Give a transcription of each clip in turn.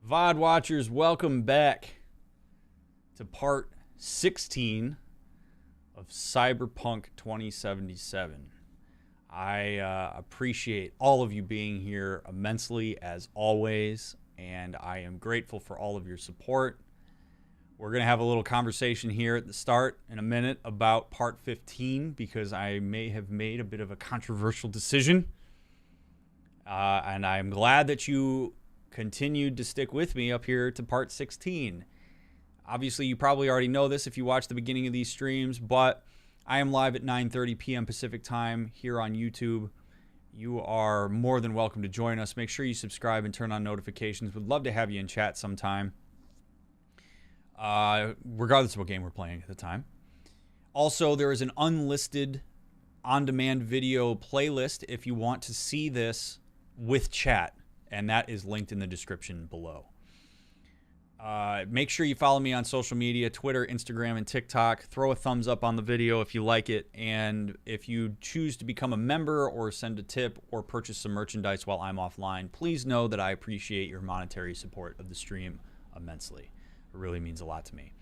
VOD watchers, welcome back to part 16 of Cyberpunk 2077. I appreciate all of you being here immensely, as always, and I am grateful for all of your support. We're going to have a little conversation here at the start in a minute about part 15, because I may have made a bit of a controversial decision. And I'm glad that you continued to stick with me up here to part 16. Obviously, you probably already know this if you watch the beginning of these streams, but I am live at 9:30 p.m. Pacific time here on YouTube. You are more than welcome to join us. Make sure you subscribe and turn on notifications. Would love to have you in chat sometime, regardless of what game we're playing at the time. Also, there is an unlisted on-demand video playlist if you want to see this with chat, and that is linked in the description below. Make sure you follow me on social media, Twitter, Instagram, and TikTok. Throw a thumbs up on the video if you like it, and if you choose to become a member or send a tip or purchase some merchandise while I'm offline, please know that I appreciate your monetary support of the stream immensely. It really means a lot to me.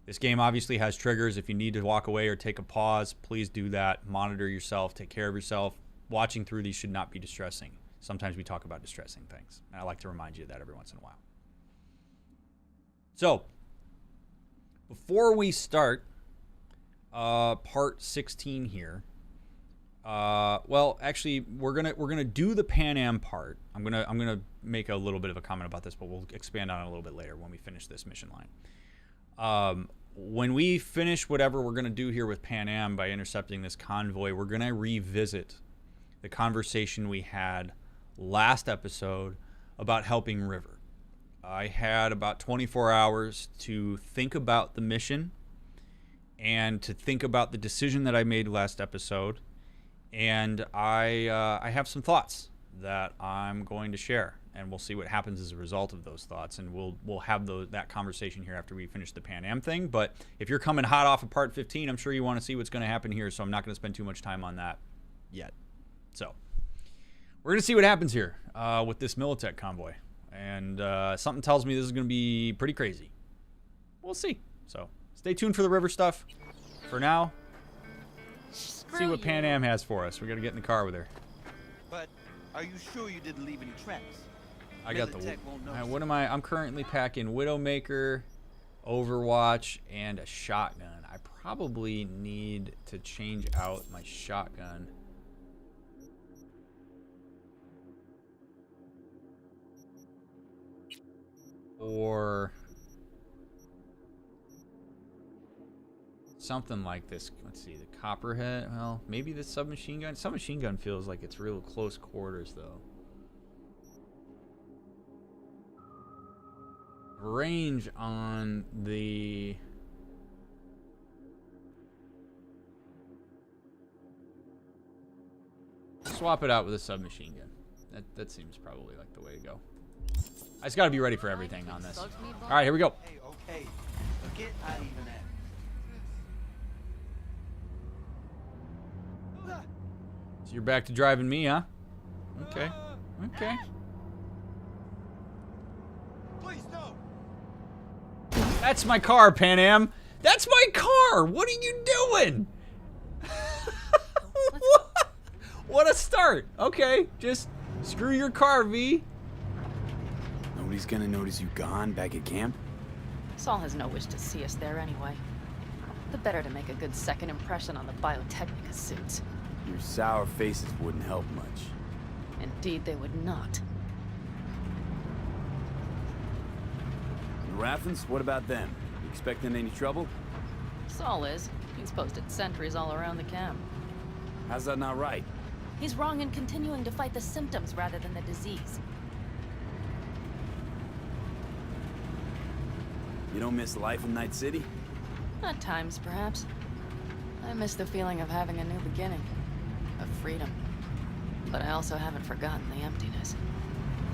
This game obviously has triggers. If you need to walk away or take a pause, please do that. Monitor yourself. Take care of yourself. Watching through these should not be distressing. Sometimes we talk about distressing things, and I like to remind you of that every once in a while. So, before we start part 16 here, well, actually, we're gonna do the Pan Am part. I'm gonna make a little bit of a comment about this, but we'll expand on it a little bit later when we finish this mission line. When we finish whatever we're gonna do here with Pan Am by intercepting this convoy, we're gonna revisit the conversation we had last episode about helping River. I had about 24 hours to think about the mission and to think about the decision that I made last episode, and I have some thoughts that I'm going to share, and we'll see what happens as a result of those thoughts, and we'll have that conversation here after we finish the Pan Am thing. But if you're coming hot off of part 15, I'm sure you want to see what's going to happen here, so I'm not going to spend too much time on that yet. So we're going to see what happens here with this Militech convoy. And something tells me this is going to be pretty crazy. We'll see. So stay tuned for the River stuff. For now, see what Pan Am has for us. We got to get in the car with her. But are you sure you didn't leave any tracks? I got the... what am I? I'm currently packing Widowmaker, Overwatch, and a shotgun. I probably need to change out my shotgun. Or something like this. Let's see, the Copperhead. Well, maybe the submachine gun. Submachine gun feels like it's real close quarters, though. Range on the... swap it out with a submachine gun. That seems probably like the way to go. I just gotta be ready for everything on this. All right, here we go. Hey, okay. Forget I even asked. So you're back to driving me, huh? Okay. Okay. Please no. That's my car, Pan Am. That's my car. What are you doing? What a start. Okay, just screw your car, V. Nobody's gonna notice you gone back at camp? Saul has no wish to see us there anyway. The better to make a good second impression on the Biotechnica suits. Your sour faces wouldn't help much. Indeed, they would not. The Raffens, what about them? You expecting any trouble? Saul is. He's posted sentries all around the camp. How's that not right? He's wrong in continuing to fight the symptoms rather than the disease. You don't miss life in Night City? At times, perhaps. I miss the feeling of having a new beginning. Of freedom. But I also haven't forgotten the emptiness.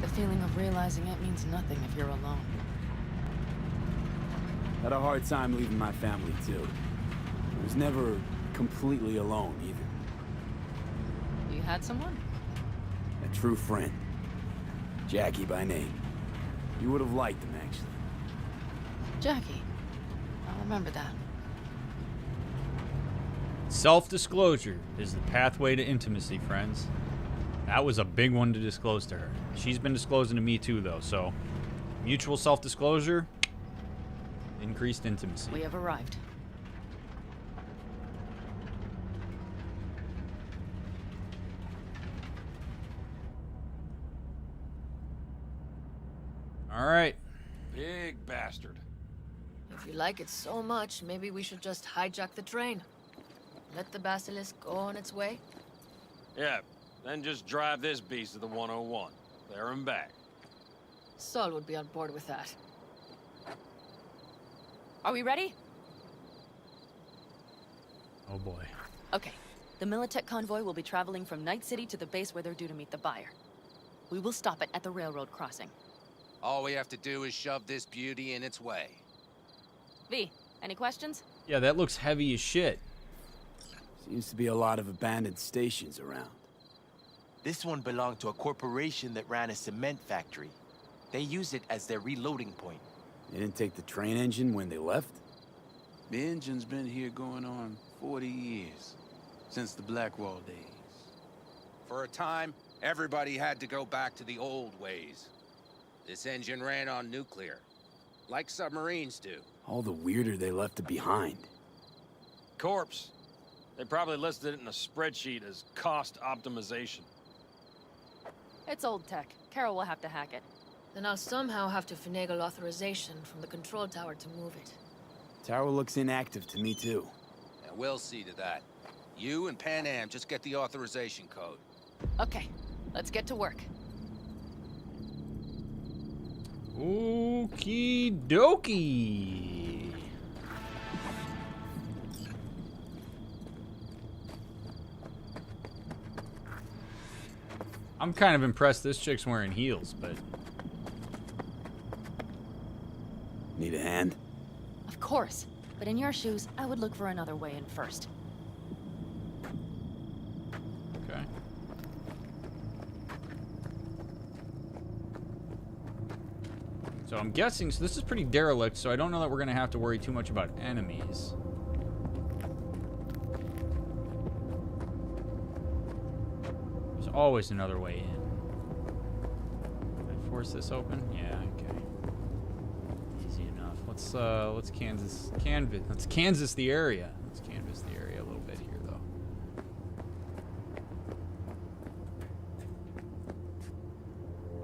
The feeling of realizing it means nothing if you're alone. Had a hard time leaving my family, too. I was never completely alone, either. You had someone? A true friend. Jackie by name. You would have liked him, actually. Jackie. I'll remember that. Self-disclosure is the pathway to intimacy, friends. That was a big one to disclose to her. She's been disclosing to me too, though, so mutual self-disclosure, increased intimacy. We have arrived. All right. Big bastard. If you like it so much, maybe we should just hijack the train. Let the basilisk go on its way. Yeah, then just drive this beast to the 101. There and back. Saul would be on board with that. Are we ready? Oh boy. Okay. The Militech convoy will be traveling from Night City to the base where they're due to meet the buyer. We will stop it at the railroad crossing. All we have to do is shove this beauty in its way. V, any questions? Yeah, that looks heavy as shit. Seems to be a lot of abandoned stations around. This one belonged to a corporation that ran a cement factory. They use it as their reloading point. They didn't take the train engine when they left? The engine's been here going on 40 years, since the Blackwall days. For a time, everybody had to go back to the old ways. This engine ran on nuclear, like submarines do. All the weirder they left it behind. Corpse. They probably listed it in a spreadsheet as cost optimization. It's old tech. Carol will have to hack it. Then I'll somehow have to finagle authorization from the control tower to move it. Tower looks inactive to me, too. And we'll see to that. You and Pan Am just get the authorization code. Okay, let's get to work. Okie dokie. I'm kind of impressed this chick's wearing heels, but... Need a hand? Of course. But in your shoes, I would look for another way in first. Okay. So I'm guessing, so this is pretty derelict, so I don't know that we're going to have to worry too much about enemies. There's always another way in. Can I force this open? Yeah, okay. Easy enough. Let's canvas the area. Let's canvas the area a little bit here, though.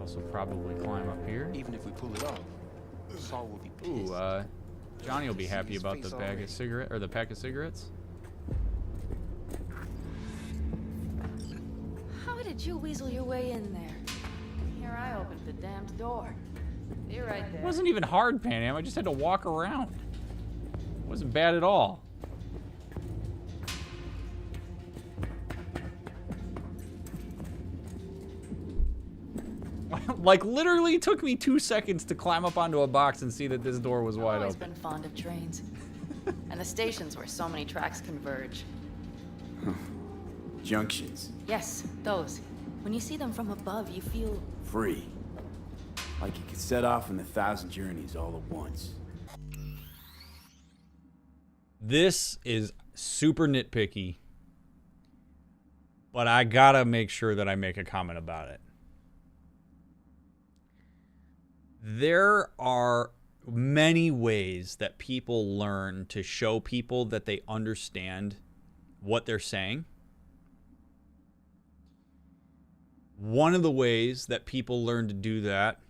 Also probably climb up here. Even if we pull it off, Saul will be pissed. Ooh, Johnny will be happy about the bag of cigarette or the pack of cigarettes. How did you weasel your way in there? Here I opened the damned door. You're right there. It wasn't even hard, Pan Am. I just had to walk around. It wasn't bad at all. Like, literally took me 2 seconds to climb up onto a box and see that this door was wide I've always open. been fond of trains. And the stations where so many tracks converge. Junctions. Yes, those. When you see them from above, you feel... Free. Like you could set off on 1,000 journeys all at once. This is super nitpicky, but I gotta make sure that I make a comment about it. There are many ways that people learn to show people that they understand what they're saying. One of the ways that people learn to do that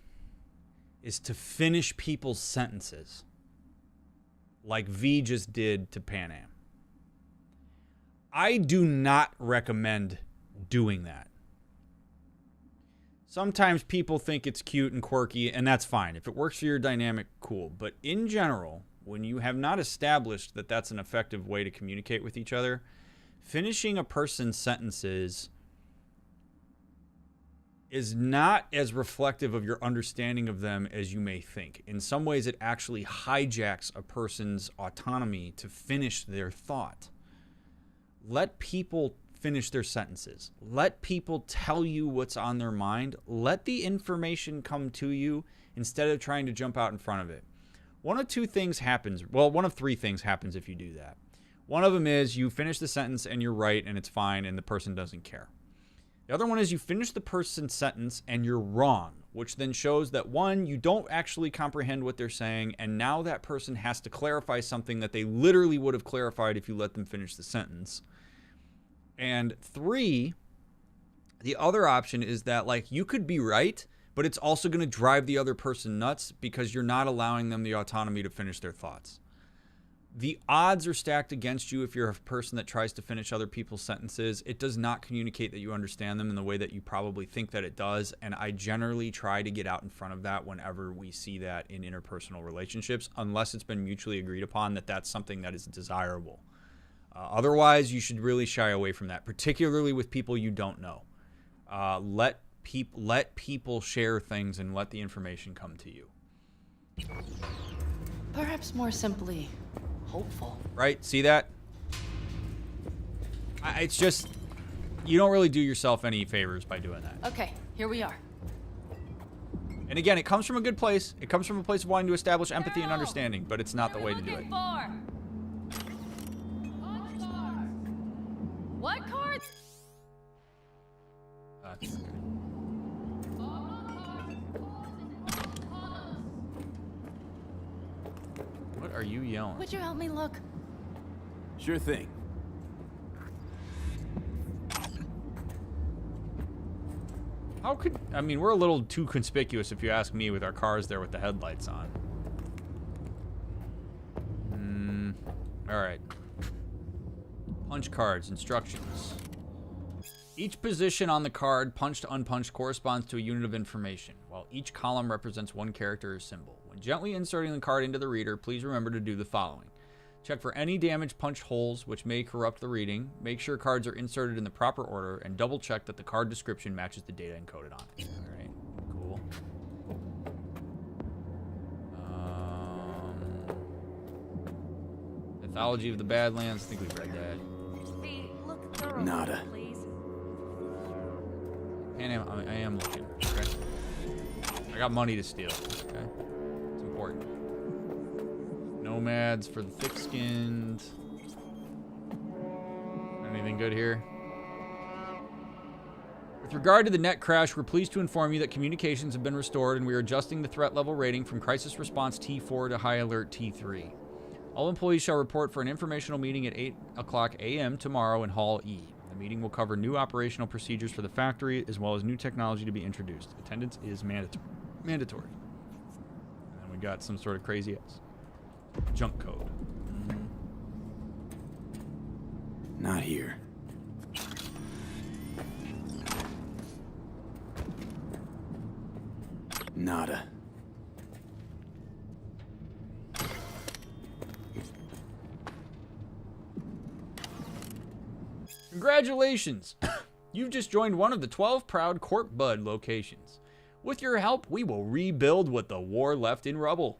is to finish people's sentences, like V just did to Pan Am. I do not recommend doing that. Sometimes people think it's cute and quirky, and that's fine. If it works for your dynamic, cool. But in general, when you have not established that that's an effective way to communicate with each other, finishing a person's sentences is not as reflective of your understanding of them as you may think. In some ways, it actually hijacks a person's autonomy to finish their thought. Let people finish their sentences. Let people tell you what's on their mind. Let the information come to you instead of trying to jump out in front of it. One of two things happens. Well, one of three things happens if you do that. One of them is you finish the sentence and you're right and it's fine and the person doesn't care. The other one is you finish the person's sentence and you're wrong, which then shows that, one, you don't actually comprehend what they're saying, and now that person has to clarify something that they literally would have clarified if you let them finish the sentence. And three, the other option is that, like, you could be right, but it's also going to drive the other person nuts because you're not allowing them the autonomy to finish their thoughts. The odds are stacked against you if you're a person that tries to finish other people's sentences. It does not communicate that you understand them in the way that you probably think that it does, and I generally try to get out in front of that whenever we see that in interpersonal relationships, unless it's been mutually agreed upon that that's something that is desirable. Otherwise, you should really shy away from that, particularly with people you don't know. Let people share things and let the information come to you. Perhaps more simply, hopeful. Right? See that? It's just, you don't really do yourself any favors by doing that. Okay, here we are. And again, it comes from a good place. It comes from a place of wanting to establish empathy and understanding, but it's not the way to do it. What cards? That's okay. What are you yelling? Would you help me look? Sure thing. How could... I mean, we're a little too conspicuous if you ask me with our cars there with the headlights on. Alright. Punch cards. Instructions. Each position on the card, punched, unpunched, corresponds to a unit of information, while each column represents one character or symbol. When gently inserting the card into the reader, please remember to do the following. Check for any damaged punch holes which may corrupt the reading. Make sure cards are inserted in the proper order, and double check that the card description matches the data encoded on it. Alright, cool. Mythology of the Badlands, I think we've read that. Nada. And I am looking, okay? I got money to steal, okay? It's important. Nomads for the thick-skinned. Anything good here? With regard to the net crash, we're pleased to inform you that communications have been restored and we are adjusting the threat level rating from Crisis Response T4 to High Alert T3. All employees shall report for an informational meeting at 8 o'clock a.m. tomorrow in Hall E. The meeting will cover new operational procedures for the factory as well as new technology to be introduced. Attendance is mandatory. And then we got some sort of crazy ass junk code. Not here. Nada. Congratulations! You've just joined one of the 12 proud Corp Bud locations. With your help, we will rebuild what the war left in rubble.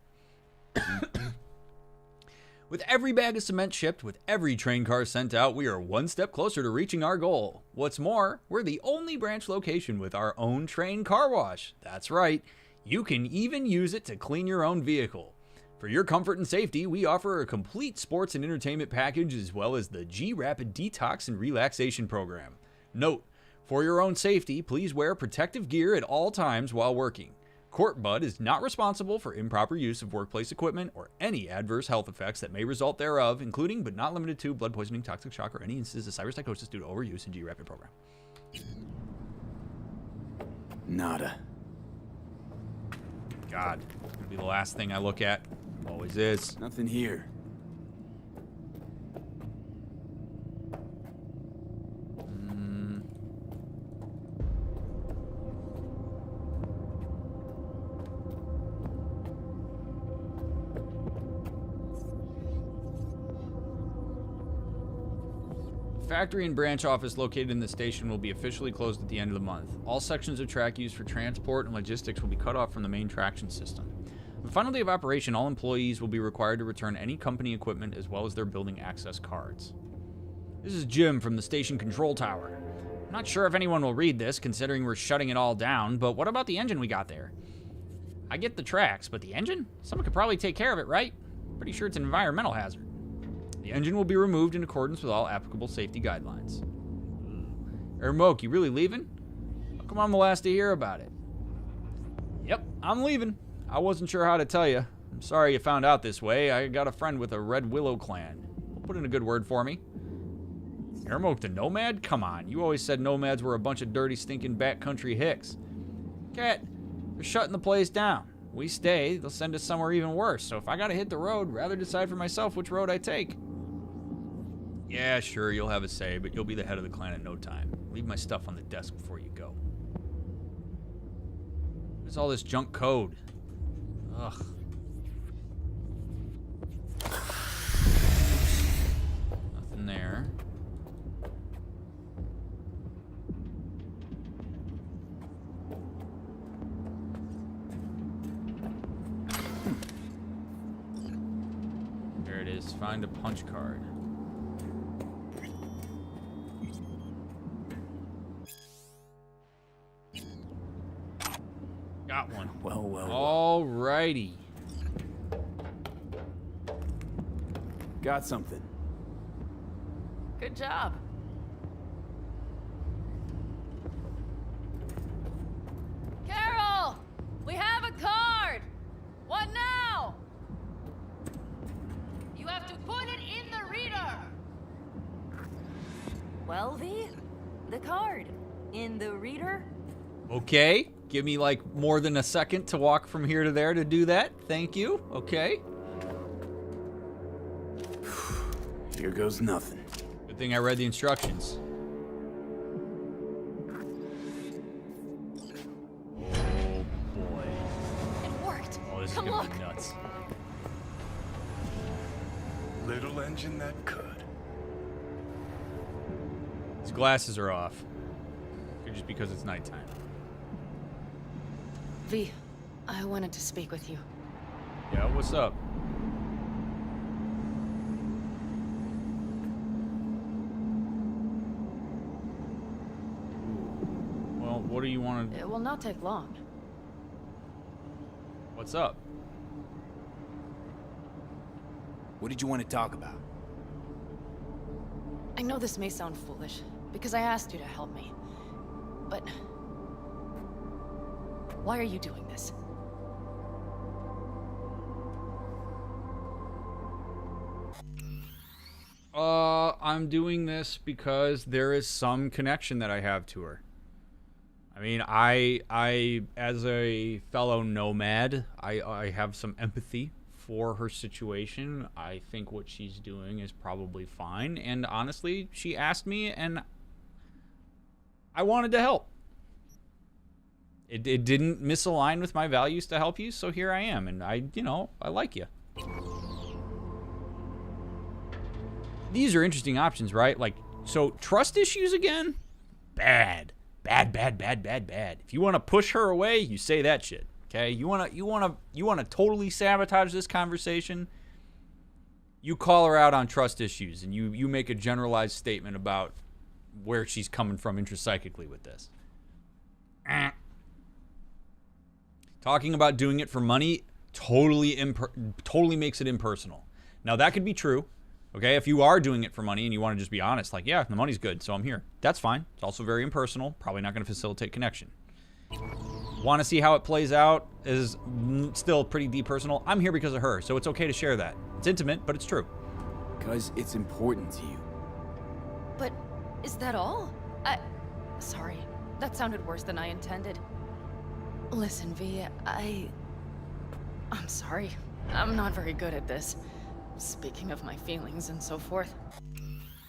With every bag of cement shipped, with every train car sent out, we are one step closer to reaching our goal. What's more, we're the only branch location with our own train car wash. That's right, you can even use it to clean your own vehicle. For your comfort and safety, we offer a complete sports and entertainment package as well as the G-Rapid Detox and Relaxation Program. Note, for your own safety, please wear protective gear at all times while working. Corp Bud is not responsible for improper use of workplace equipment or any adverse health effects that may result thereof, including but not limited to blood poisoning, toxic shock, or any instances of cyberpsychosis due to overuse in G-Rapid program. Nada. God, it's gonna be the last thing I look at. Always is. Nothing here. Factory and branch office located in the station will be officially closed at the end of the month. All sections of track used for transport and logistics will be cut off from the main traction system. On the final day of operation, all employees will be required to return any company equipment as well as their building access cards. This is Jim from the station control tower. I'm not sure if anyone will read this, considering we're shutting it all down, but what about the engine we got there? I get the tracks, but the engine? Someone could probably take care of it, right? Pretty sure it's an environmental hazard. The engine will be removed in accordance with all applicable safety guidelines. Moke, you really leaving? How come I'm the last to hear about it? Yep, I'm leaving. I wasn't sure how to tell you. I'm sorry you found out this way. I got a friend with a Red Willow clan. Put in a good word for me. Moke the Nomad? Come on, you always said nomads were a bunch of dirty, stinking backcountry hicks. Cat, they're shutting the place down. We stay, they'll send us somewhere even worse. So if I gotta hit the road, rather decide for myself which road I take. Yeah, sure, you'll have a say, but you'll be the head of the clan in no time. Leave my stuff on the desk before you go. What's all this junk code? Ugh. Nothing there. There it is. Find a punch card. Got one. Well. Alrighty. Got something. Good job. Carol! We have a card! What now? You have to put it in the reader! Well, V, the card. In the reader? Okay. Give me like more than a second to walk from here to there to do that. Thank you. Okay. Here goes nothing. Good thing I read the instructions. Oh boy. It worked. Oh, this is Come gonna look. be nuts. Little engine that could. His glasses are off. Could just because it's nighttime. V, I wanted to speak with you. Yeah, what's up? Well, what do you want to... It will not take long. What's up? What did you want to talk about? I know this may sound foolish, because I asked you to help me. But... why are you doing this? I'm doing this because there is some connection that I have to her. I mean, I as a fellow nomad, I have some empathy for her situation. I think what she's doing is probably fine. And honestly, she asked me and I wanted to help. It didn't misalign with my values to help you, so here I am. And I like you. These are interesting options, right? Like, so trust issues again? Bad. Bad. If you want to push her away, you say that shit. Okay? You want to totally sabotage this conversation? You call her out on trust issues and you make a generalized statement about where she's coming from intrapsychically with this. Talking about doing it for money totally makes it impersonal. Now that could be true. Okay, if you are doing it for money and you want to just be honest, like, yeah, the money's good, so I'm here. That's fine. It's also very impersonal. Probably not going to facilitate connection. Want to see how it plays out is still pretty depersonal. I'm here because of her, so it's okay to share that. It's intimate, but it's true. Because it's important to you. But is that all? Sorry, that sounded worse than I intended. Listen, V, I'm sorry. I'm not very good at this. Speaking of my feelings and so forth.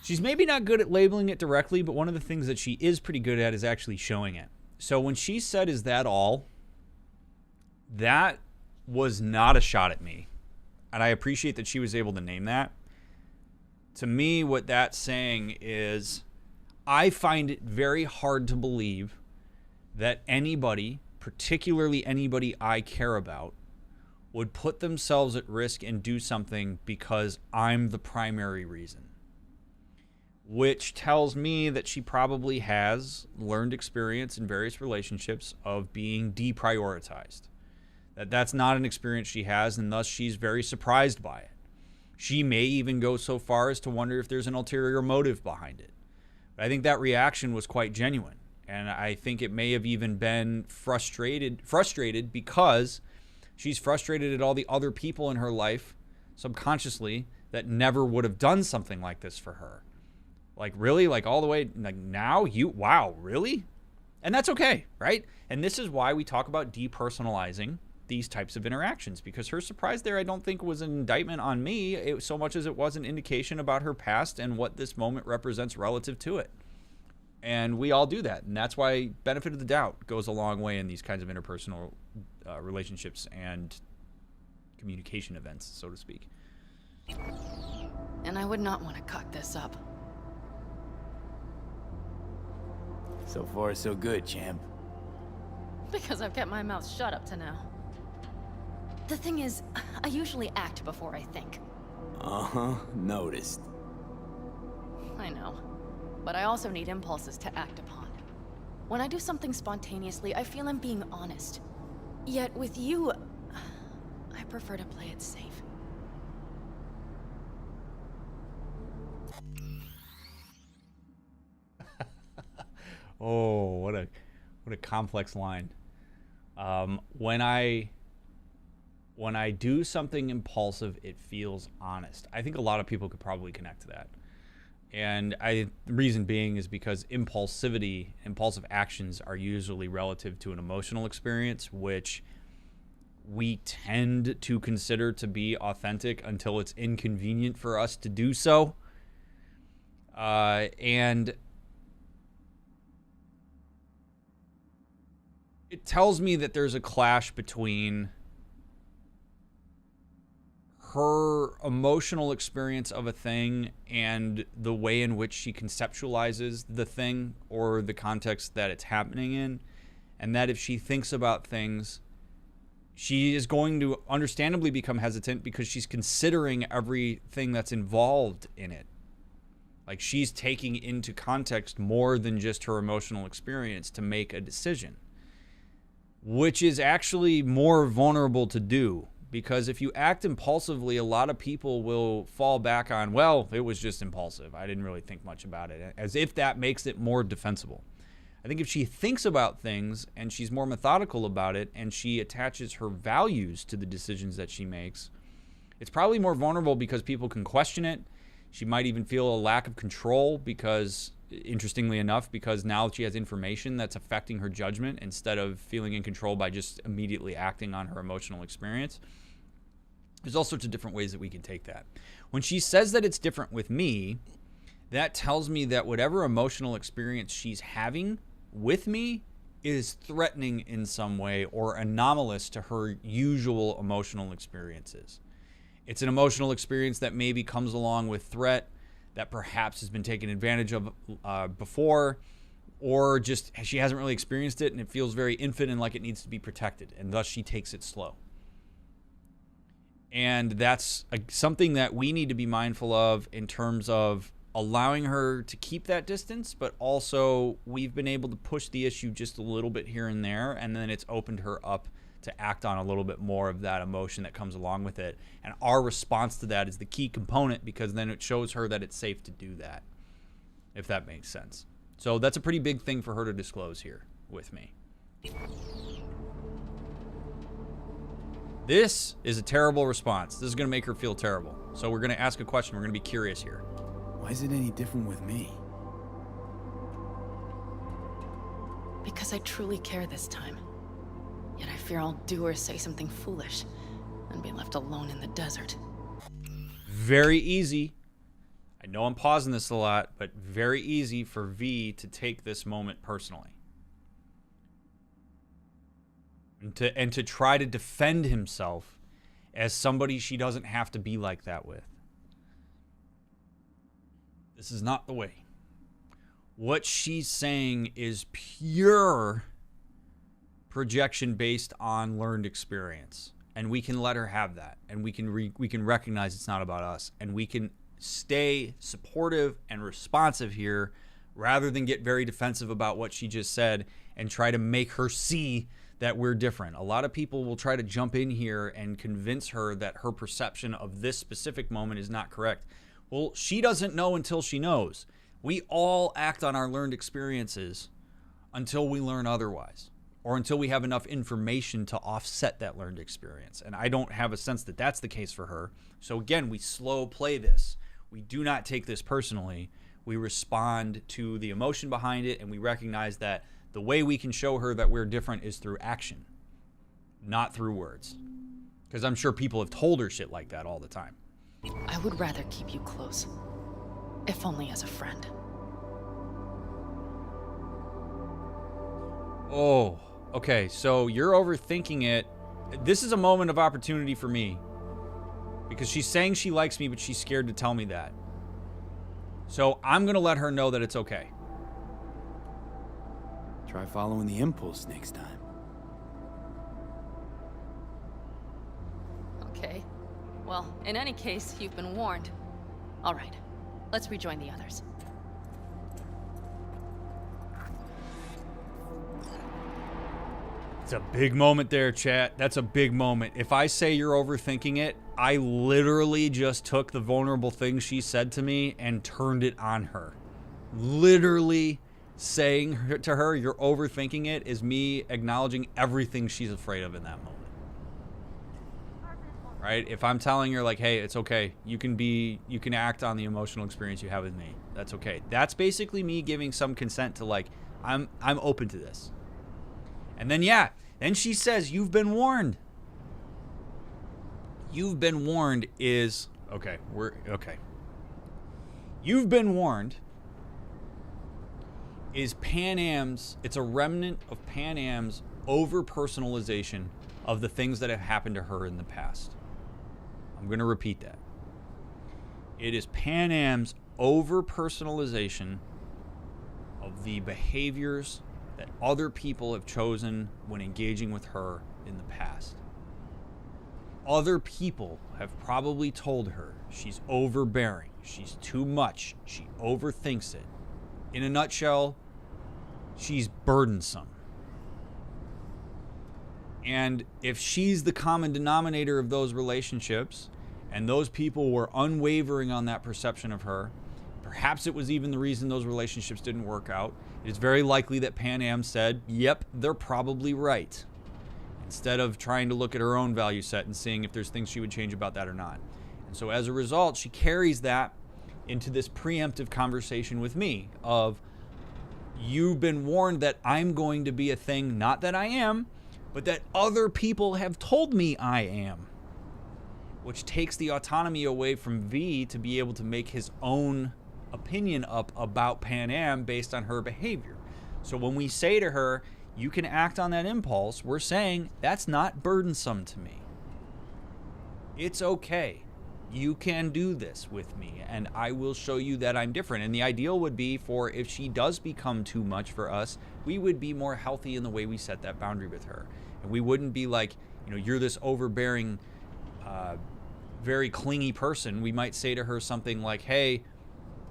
She's maybe not good at labeling it directly, but one of the things that she is pretty good at is actually showing it. So when she said, "Is that all?" that was not a shot at me. And I appreciate that she was able to name that. To me, what that's saying is, I find it very hard to believe that anybody, particularly anybody I care about, would put themselves at risk and do something because I'm the primary reason. Which tells me that she probably has learned experience in various relationships of being deprioritized. That's not an experience she has, and thus she's very surprised by it. She may even go so far as to wonder if there's an ulterior motive behind it. But I think that reaction was quite genuine, and I think it may have even been frustrated because she's frustrated at all the other people in her life, subconsciously, that never would have done something like this for her. Like, really? Like, all the way, like, now? Wow, really? And that's okay, right? And this is why we talk about depersonalizing these types of interactions, because her surprise there, I don't think, was an indictment on me so much as it was an indication about her past and what this moment represents relative to it. And we all do that, and that's why benefit of the doubt goes a long way in these kinds of interpersonal relationships and communication events, so to speak. And I would not want to cock this up. So far, so good, champ. Because I've kept my mouth shut up to now. The thing is, I usually act before I think. Uh-huh, noticed. I know. But I also need impulses to act upon. When I do something spontaneously, I feel I'm being honest. Yet with you, I prefer to play it safe. Oh, what a complex line. When I do something impulsive, it feels honest. I think a lot of people could probably connect to that. And the reason being is because impulsive actions are usually relative to an emotional experience, which we tend to consider to be authentic until it's inconvenient for us to do so. And it tells me that there's a clash between her emotional experience of a thing and the way in which she conceptualizes the thing or the context that it's happening in, and that if she thinks about things, she is going to understandably become hesitant because she's considering everything that's involved in it. Like, she's taking into context more than just her emotional experience to make a decision, which is actually more vulnerable to do. Because if you act impulsively, a lot of people will fall back on, well, it was just impulsive. I didn't really think much about it, as if that makes it more defensible. I think if she thinks about things and she's more methodical about it and she attaches her values to the decisions that she makes, it's probably more vulnerable because people can question it. She might even feel a lack of control because, interestingly enough, because now she has information that's affecting her judgment instead of feeling in control by just immediately acting on her emotional experience. There's all sorts of different ways that we can take that. When she says that it's different with me, that tells me that whatever emotional experience she's having with me is threatening in some way or anomalous to her usual emotional experiences. It's an emotional experience that maybe comes along with threat, that perhaps has been taken advantage of before, or just she hasn't really experienced it and it feels very infant and like it needs to be protected, and thus she takes it slow. And that's something that we need to be mindful of in terms of allowing her to keep that distance, but also we've been able to push the issue just a little bit here and there, and then it's opened her up to act on a little bit more of that emotion that comes along with it. And our response to that is the key component, because then it shows her that it's safe to do that, if that makes sense. So that's a pretty big thing for her to disclose here with me. This is a terrible response. This is going to make her feel terrible. So we're going to ask a question. We're going to be curious here. Why is it any different with me? Because I truly care this time. Yet I fear I'll do or say something foolish and be left alone in the desert. Very easy. I know I'm pausing this a lot, but very easy for V to take this moment personally. And to try to defend himself as somebody she doesn't have to be like that with. This is not the way. What she's saying is pure projection based on learned experience, and we can let her have that, and we can recognize it's not about us, and we can stay supportive and responsive here rather than get very defensive about what she just said and try to make her see that we're different. A lot of people will try to jump in here and convince her that her perception of this specific moment is not correct. Well, she doesn't know until she knows. We all act on our learned experiences until we learn otherwise, or until we have enough information to offset that learned experience. And I don't have a sense that that's the case for her. So again, we slow play this. We do not take this personally. We respond to the emotion behind it, and we recognize that the way we can show her that we're different is through action, not through words. Because I'm sure people have told her shit like that all the time. I would rather keep you close, if only as a friend. Oh, okay, so you're overthinking it. This is a moment of opportunity for me, because she's saying she likes me, but she's scared to tell me that. So I'm going to let her know that it's okay. Try following the impulse next time. Okay. Well, in any case, you've been warned. All right, let's rejoin the others. It's a big moment there, chat. That's a big moment. If I say you're overthinking it, I literally just took the vulnerable thing she said to me and turned it on her. Literally saying to her, you're overthinking it, is me acknowledging everything she's afraid of in that moment. Right? If I'm telling her, like, hey, it's okay. You can act on the emotional experience you have with me. That's okay. That's basically me giving some consent to, like, I'm open to this. And then, yeah, then she says, you've been warned. You've been warned is, okay, You've been warned is Pan Am's, it's a remnant of Pan Am's over-personalization of the things that have happened to her in the past. I'm going to repeat that. It is Pan Am's over-personalization of the behaviors that other people have chosen when engaging with her in the past. Other people have probably told her she's overbearing, she's too much, she overthinks it. In a nutshell, she's burdensome. And if she's the common denominator of those relationships, and those people were unwavering on that perception of her, perhaps it was even the reason those relationships didn't work out, it is very likely that Pan Am said, yep, they're probably right, instead of trying to look at her own value set and seeing if there's things she would change about that or not. And so as a result, she carries that into this preemptive conversation with me of, you've been warned that I'm going to be a thing, not that I am, but that other people have told me I am, which takes the autonomy away from V to be able to make his own opinion up about Pan Am based on her behavior. So when we say to her, you can act on that impulse, we're saying that's not burdensome to me. It's okay. You can do this with me, and I will show you that I'm different. And the ideal would be for, if she does become too much for us, we would be more healthy in the way we set that boundary with her. And we wouldn't be like, you're this overbearing, very clingy person. We might say to her something like, hey,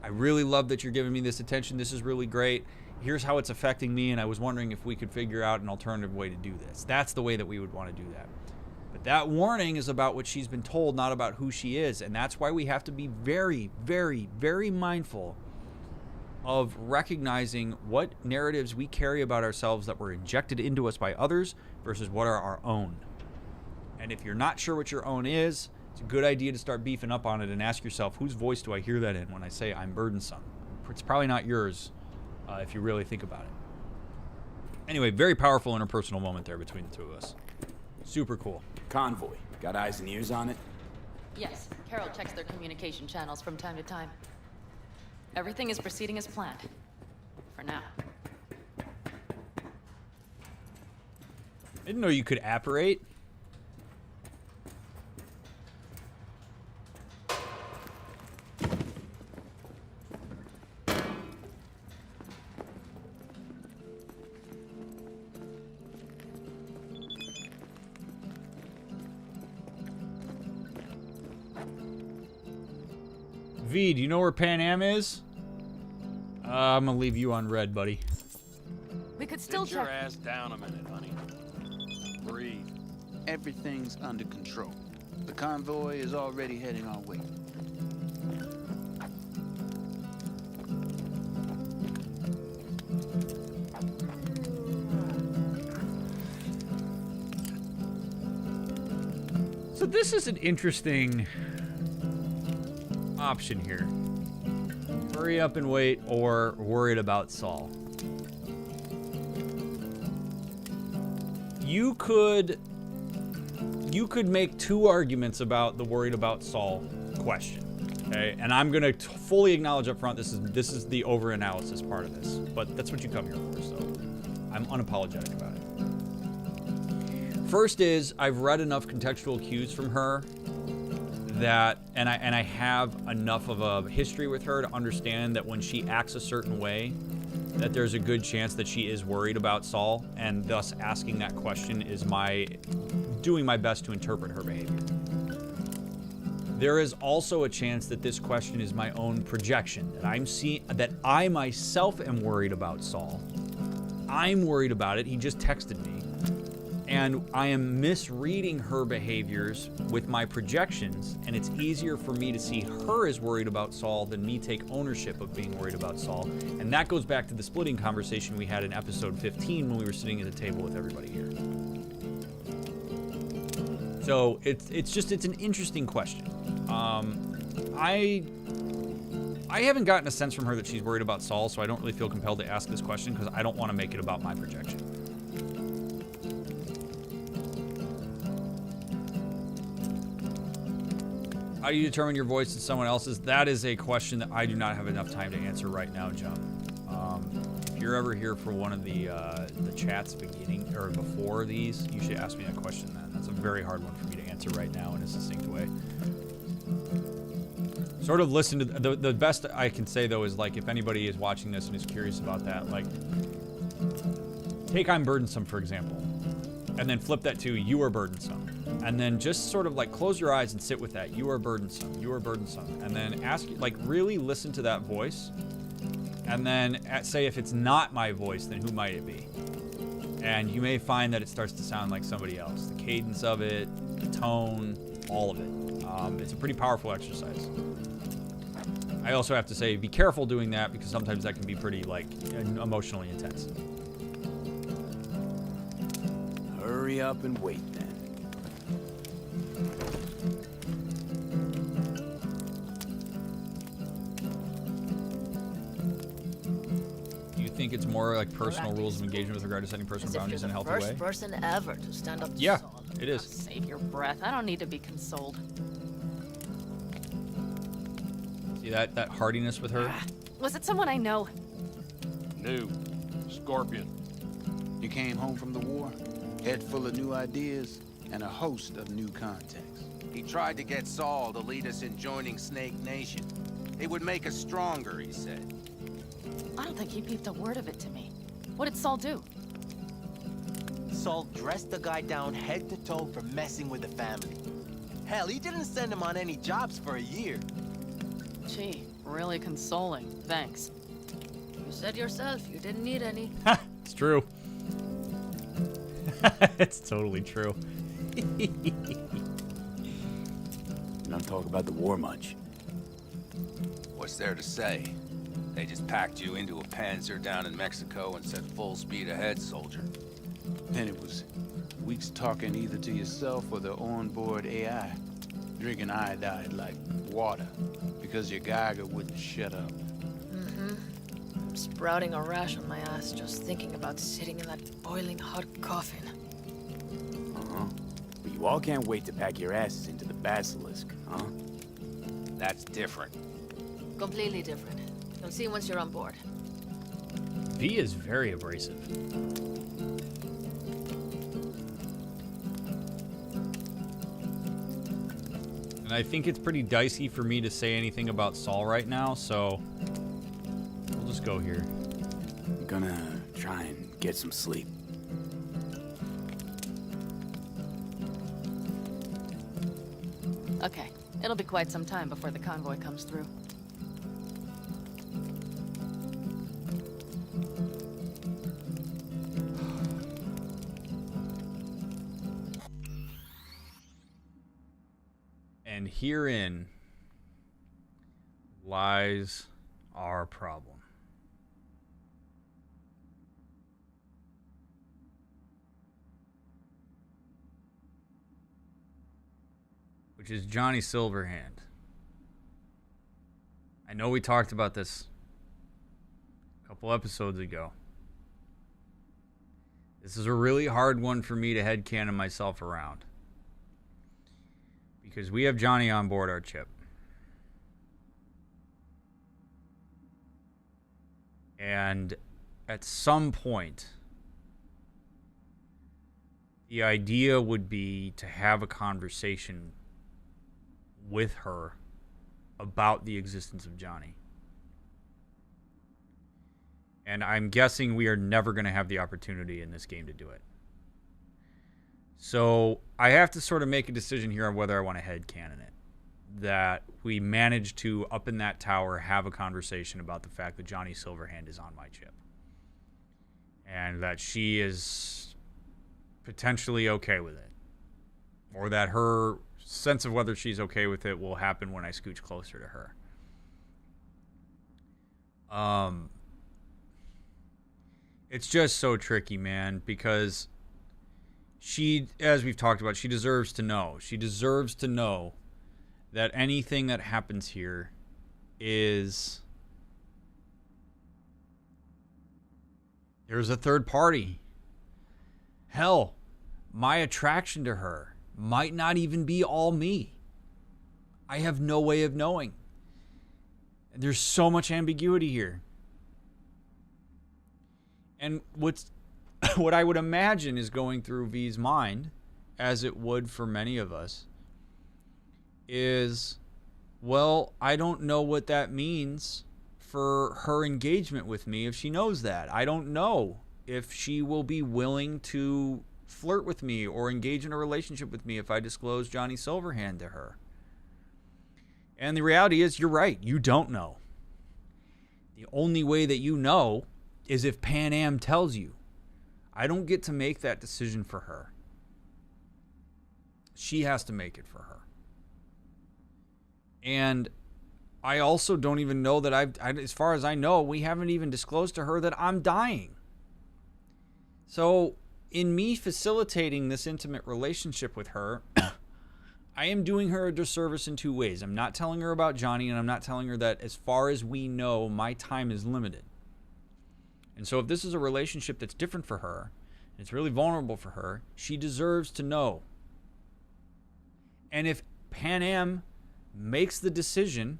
I really love that you're giving me this attention. This is really great. Here's how it's affecting me, and I was wondering if we could figure out an alternative way to do this. That's the way that we would want to do that. But that warning is about what she's been told, not about who she is. And that's why we have to be very, very, very mindful of recognizing what narratives we carry about ourselves that were injected into us by others versus what are our own. And if you're not sure what your own is, it's a good idea to start beefing up on it and ask yourself, whose voice do I hear that in when I say I'm burdensome? It's probably not yours if you really think about it. Anyway, very powerful interpersonal moment there between the two of us. Super cool. Convoy. Got eyes and ears on it? Yes, Carol checks their communication channels from time to time. Everything is proceeding as planned. For now. I didn't know you could apparate. V, do you know where Pan Am is? I'm gonna leave you on red, buddy. We could still Sit your check. ass down a minute, honey. everything's under control. The convoy is already heading our way. So this is an interesting option here. Hurry up and wait, or worried about Saul. You could make two arguments about the worried about Saul question. Okay, and I'm gonna fully acknowledge up front this is the over-analysis part of this, but that's what you come here for, so I'm unapologetic about it. First is, I've read enough contextual cues from her that, and I have enough of a history with her to understand that when she acts a certain way, that there's a good chance that she is worried about Saul, and thus asking that question is doing my best to interpret her behavior. There is also a chance that this question is my own projection, that I myself am worried about Saul. I'm worried about it. He just texted me. And I am misreading her behaviors with my projections, and it's easier for me to see her as worried about Saul than me take ownership of being worried about Saul. And that goes back to the splitting conversation we had in episode 15 when we were sitting at the table with everybody here. So it's an interesting question. I haven't gotten a sense from her that she's worried about Saul, so I don't really feel compelled to ask this question because I don't want to make it about my projection. How do you determine your voice is someone else's? That is a question that I do not have enough time to answer right now, Jump. If you're ever here for one of the chats beginning or before these, you should ask me that question then. That's a very hard one for me to answer right now in a succinct way. Sort of listen to the best I can say though is, like, if anybody is watching this and is curious about that, like, take I'm burdensome for example, and then flip that to you are burdensome. And then just sort of like close your eyes and sit with that. You are burdensome. You are burdensome. And then ask, like, really listen to that voice. And then say if it's not my voice, then who might it be? And you may find that it starts to sound like somebody else. The cadence of it, the tone, all of it. It's a pretty powerful exercise. I also have to say, be careful doing that because sometimes that can be pretty, like, emotionally intense. Hurry up and wait then. Do you think it's more like personal rules of engagement with regard to setting personal boundaries in a healthy way? First person ever to stand up to Yeah, Saul. it is. Save your breath. I don't need to be consoled. See that hardiness with her? Was it someone I know? New. Scorpion. You came home from the war, head full of new ideas, and a host of new contacts. He tried to get Saul to lead us in joining Snake Nation. It would make us stronger, he said. I don't think he peeped a word of it to me. What did Saul do? Saul dressed the guy down head to toe for messing with the family. Hell, he didn't send him on any jobs for a year. Gee, really consoling. Thanks. You said yourself you didn't need any. It's true. It's totally true. You don't talk about the war much. What's there to say? They just packed you into a Panzer down in Mexico and said full speed ahead, soldier. Then it was weeks talking either to yourself or the onboard AI, drinking iodide like water because your Geiger wouldn't shut up. I'm sprouting a rash on my ass just thinking about sitting in that boiling hot coffin. But you all can't wait to pack your asses into the Basilisk, huh? That's different. Completely different. You'll see once you're on board. V is very abrasive. And I think it's pretty dicey for me to say anything about Saul right now, so we'll just go here. I'm gonna try and get some sleep. Okay, it'll be quite some time before the convoy comes through. And herein lies our problem. Which is Johnny Silverhand. I know we talked about this a couple episodes ago. This is a really hard one for me to headcanon myself around. Because we have Johnny on board our ship. And at some point, the idea would be to have a conversation with her about the existence of Johnny. And I'm guessing we are never going to have the opportunity in this game to do it. So I have to sort of make a decision here on whether I want to headcanon it. That we managed to, up in that tower, have a conversation about the fact that Johnny Silverhand is on my ship. And that she is potentially okay with it. Or that her sense of whether she's okay with it will happen when I scooch closer to her. It's just so tricky, man, because she, as we've talked about, she deserves to know. She deserves to know that anything that happens here is... There's a third party. Hell, my attraction to her might not even be all me. I have no way of knowing. There's so much ambiguity here. And what I would imagine is going through V's mind, as it would for many of us, is, well, I don't know what that means for her engagement with me if she knows that. I don't know if she will be willing to flirt with me or engage in a relationship with me if I disclose Johnny Silverhand to her. And the reality is, you're right, you don't know. The only way that you know is if Pan Am tells you. I don't get to make that decision for her. She has to make it for her. And I also don't even know that as far as I know, we haven't even disclosed to her that I'm dying. So, in me facilitating this intimate relationship with her, I am doing her a disservice in two ways. I'm not telling her about Johnny, and I'm not telling her that as far as we know, my time is limited. And so if this is a relationship that's different for her, and it's really vulnerable for her, she deserves to know. And if Pan Am makes the decision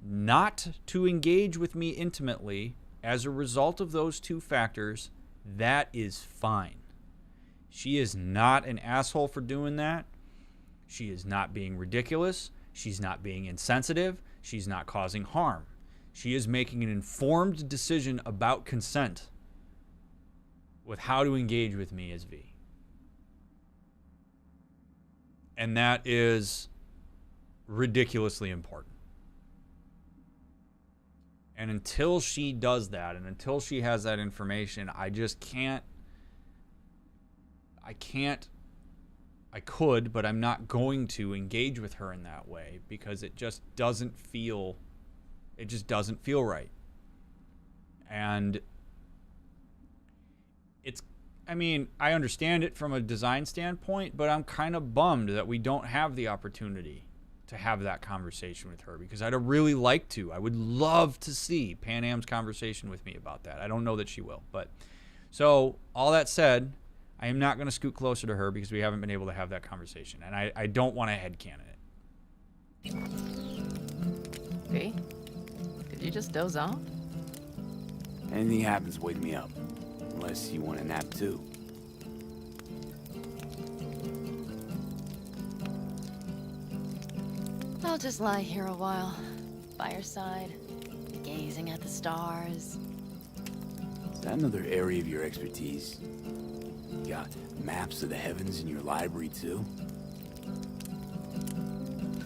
not to engage with me intimately as a result of those two factors, that is fine. She is not an asshole for doing that. She is not being ridiculous. She's not being insensitive. She's not causing harm. She is making an informed decision about consent with how to engage with me as V. And that is ridiculously important. And until she does that, and until she has that information, I just can't. I could, but I'm not going to engage with her in that way because it just doesn't feel right. And I understand it from a design standpoint, but I'm kind of bummed that we don't have the opportunity to have that conversation with her because I'd really like to. I would love to see Pan Am's conversation with me about that. I don't know that she will, but so all that said, I am not going to scoot closer to her because we haven't been able to have that conversation, and I don't want to headcanon it. V? Did you just doze off? Anything happens, wake me up. Unless you want a nap too. I'll just lie here a while, by your side, gazing at the stars. Is that another area of your expertise? You got maps of the heavens in your library too?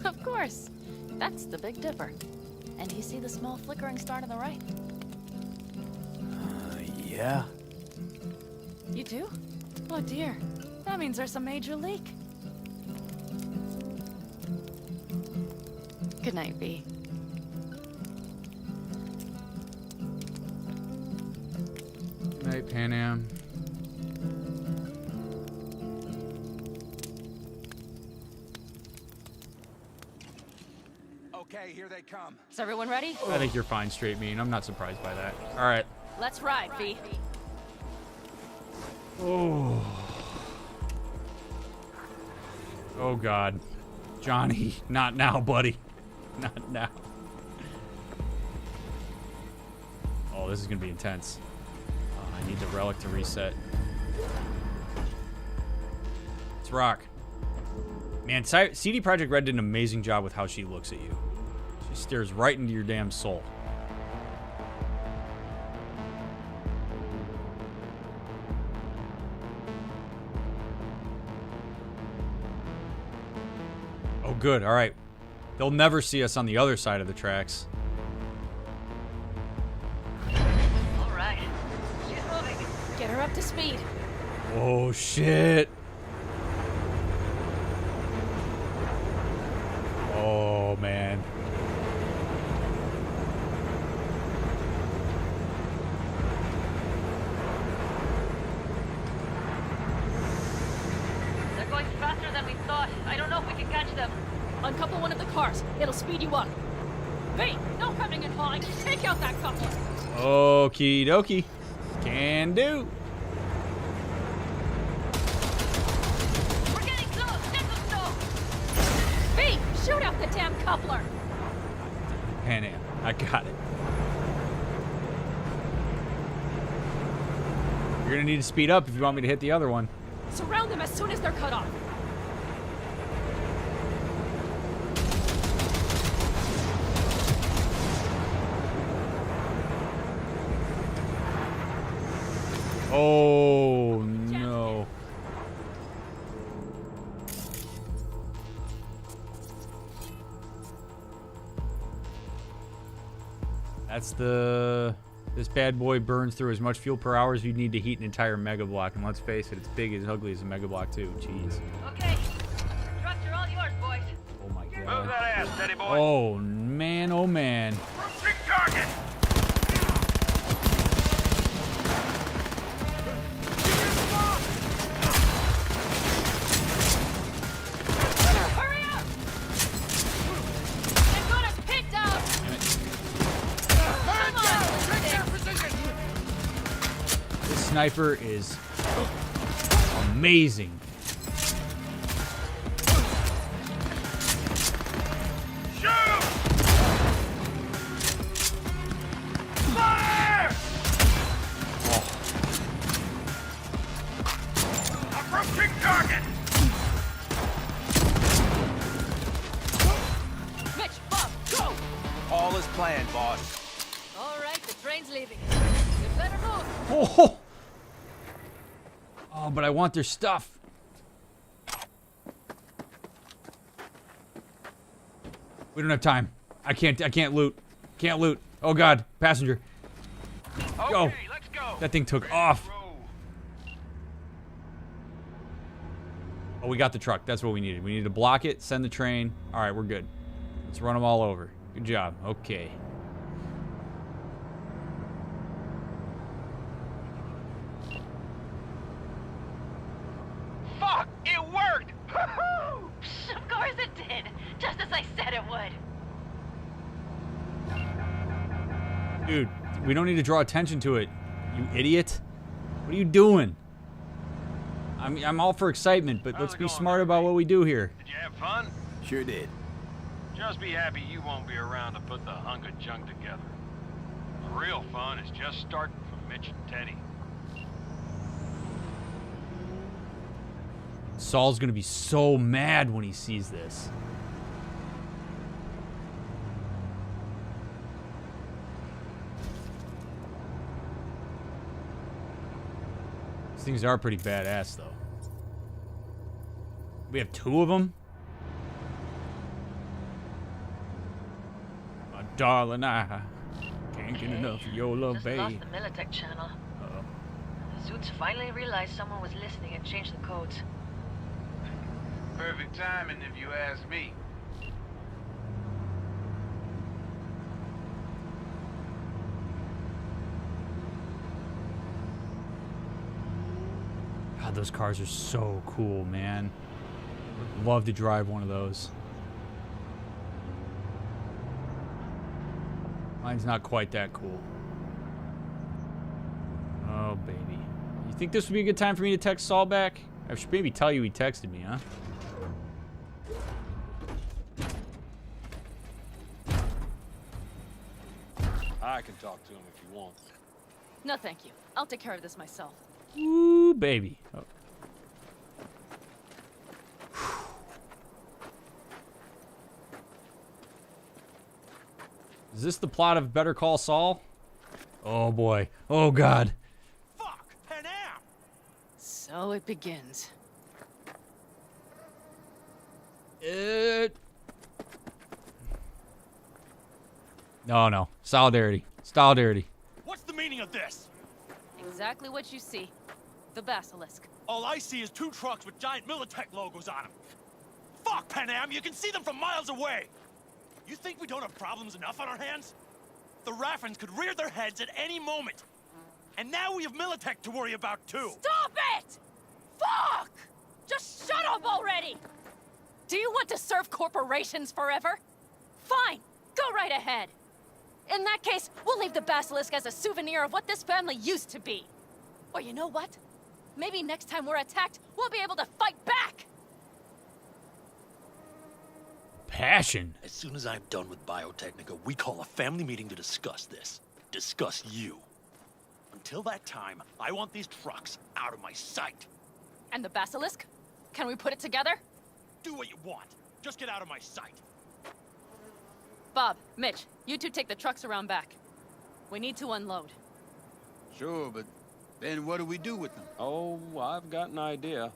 Of course. That's the Big Dipper. And you see the small flickering star to the right? Yeah. You do? Oh dear. That means there's a major leak. Good night, V. Good night, Pan Am. Okay, here they come. Is everyone ready? I think you're fine, straight mean. I'm not surprised by that. All right. Let's ride, V. Oh. Oh, God. Johnny, not now, buddy. Not now. Oh, this is going to be intense. I need the relic to reset. Let's rock. Man, CD Projekt Red did an amazing job with how she looks at you. She stares right into your damn soul. Oh, good. All right. They'll never see us on the other side of the tracks. All right. She's moving. Get her up to speed. Oh, shit. Oh, man. They're going faster than we thought. I don't know if we can catch them. Uncouple one of the cars. It'll speed you up. V, no cutting and hauling. Take out that couple. Okie dokie. Can do. We're getting close. Let them know. V, shoot out the damn coupler. Pan Am. I got it. You're gonna need to speed up if you want me to hit the other one. Surround them as soon as they're cut off. Oh, no. That's the... This bad boy burns through as much fuel per hour as you'd need to heat an entire mega block. And let's face it, it's big and ugly as a mega block too. Jeez. Okay. Trucks are all yours, boys. Oh my god. Move that ass, steady boy. Oh man, oh man. Approaching target. Hurry up! They've got us pinned down. Come on, take their position. This sniper is amazing. Shoot! Fire! Approaching target. Mitch, Bob, go! All is planned, boss. All right, the train's leaving. You better move. Oh, oh, but I want their stuff. We don't have time. I can't loot. Can't loot. Oh god, passenger. Go. Okay, let's go. That thing took off. Oh, we got the truck. That's what we needed. We needed to block it, send the train. All right, we're good. Let's run them all over. Good job. Okay. Fuck! It worked! Of course it did. Just as I said it would. Dude, we don't need to draw attention to it. You idiot. What are you doing? I'm all for excitement, but let's be smart about what we do here. Did you have fun? Sure did. Just be happy you won't be around to put the hunk of junk together. The real fun is just starting for Mitch and Teddy. Saul's gonna be so mad when he sees this. These things are pretty badass, though. We have two of them? My darling, I can't get enough of your love, Just babe. lost the Militech channel. Uh-oh. The suits finally realized someone was listening and changed the codes. Perfect timing if you ask me. God, those cars are so cool, man. Would love to drive one of those. Mine's not quite that cool. Oh, baby. You think this would be a good time for me to text Saul back? I should maybe tell you he texted me, huh? I can talk to him if you want. No, thank you. I'll take care of this myself. Ooh, baby. Oh. Is this the plot of Better Call Saul? Oh boy. Oh god. Fuck! Panam! So it begins. No. Solidarity. Solidarity. What's the meaning of this? Exactly what you see. The basilisk. All I see is 2 trucks with giant Militech logos on them. Fuck, Panam! You can see them from miles away! You think we don't have problems enough on our hands? The Raffens could rear their heads at any moment. And now we have Militech to worry about, too. Stop it! Fuck! Just shut up already! Do you want to serve corporations forever? Fine, go right ahead. In that case, we'll leave the basilisk as a souvenir of what this family used to be. Or you know what? Maybe next time we're attacked, we'll be able to fight back! Passion. As soon as I'm done with Biotechnica, we call a family meeting to discuss this. Discuss you. Until that time, I want these trucks out of my sight. And the basilisk? Can we put it together? Do what you want. Just get out of my sight. Bob, Mitch, you two take the trucks around back. We need to unload. Sure, but then what do we do with them? Oh, I've got an idea.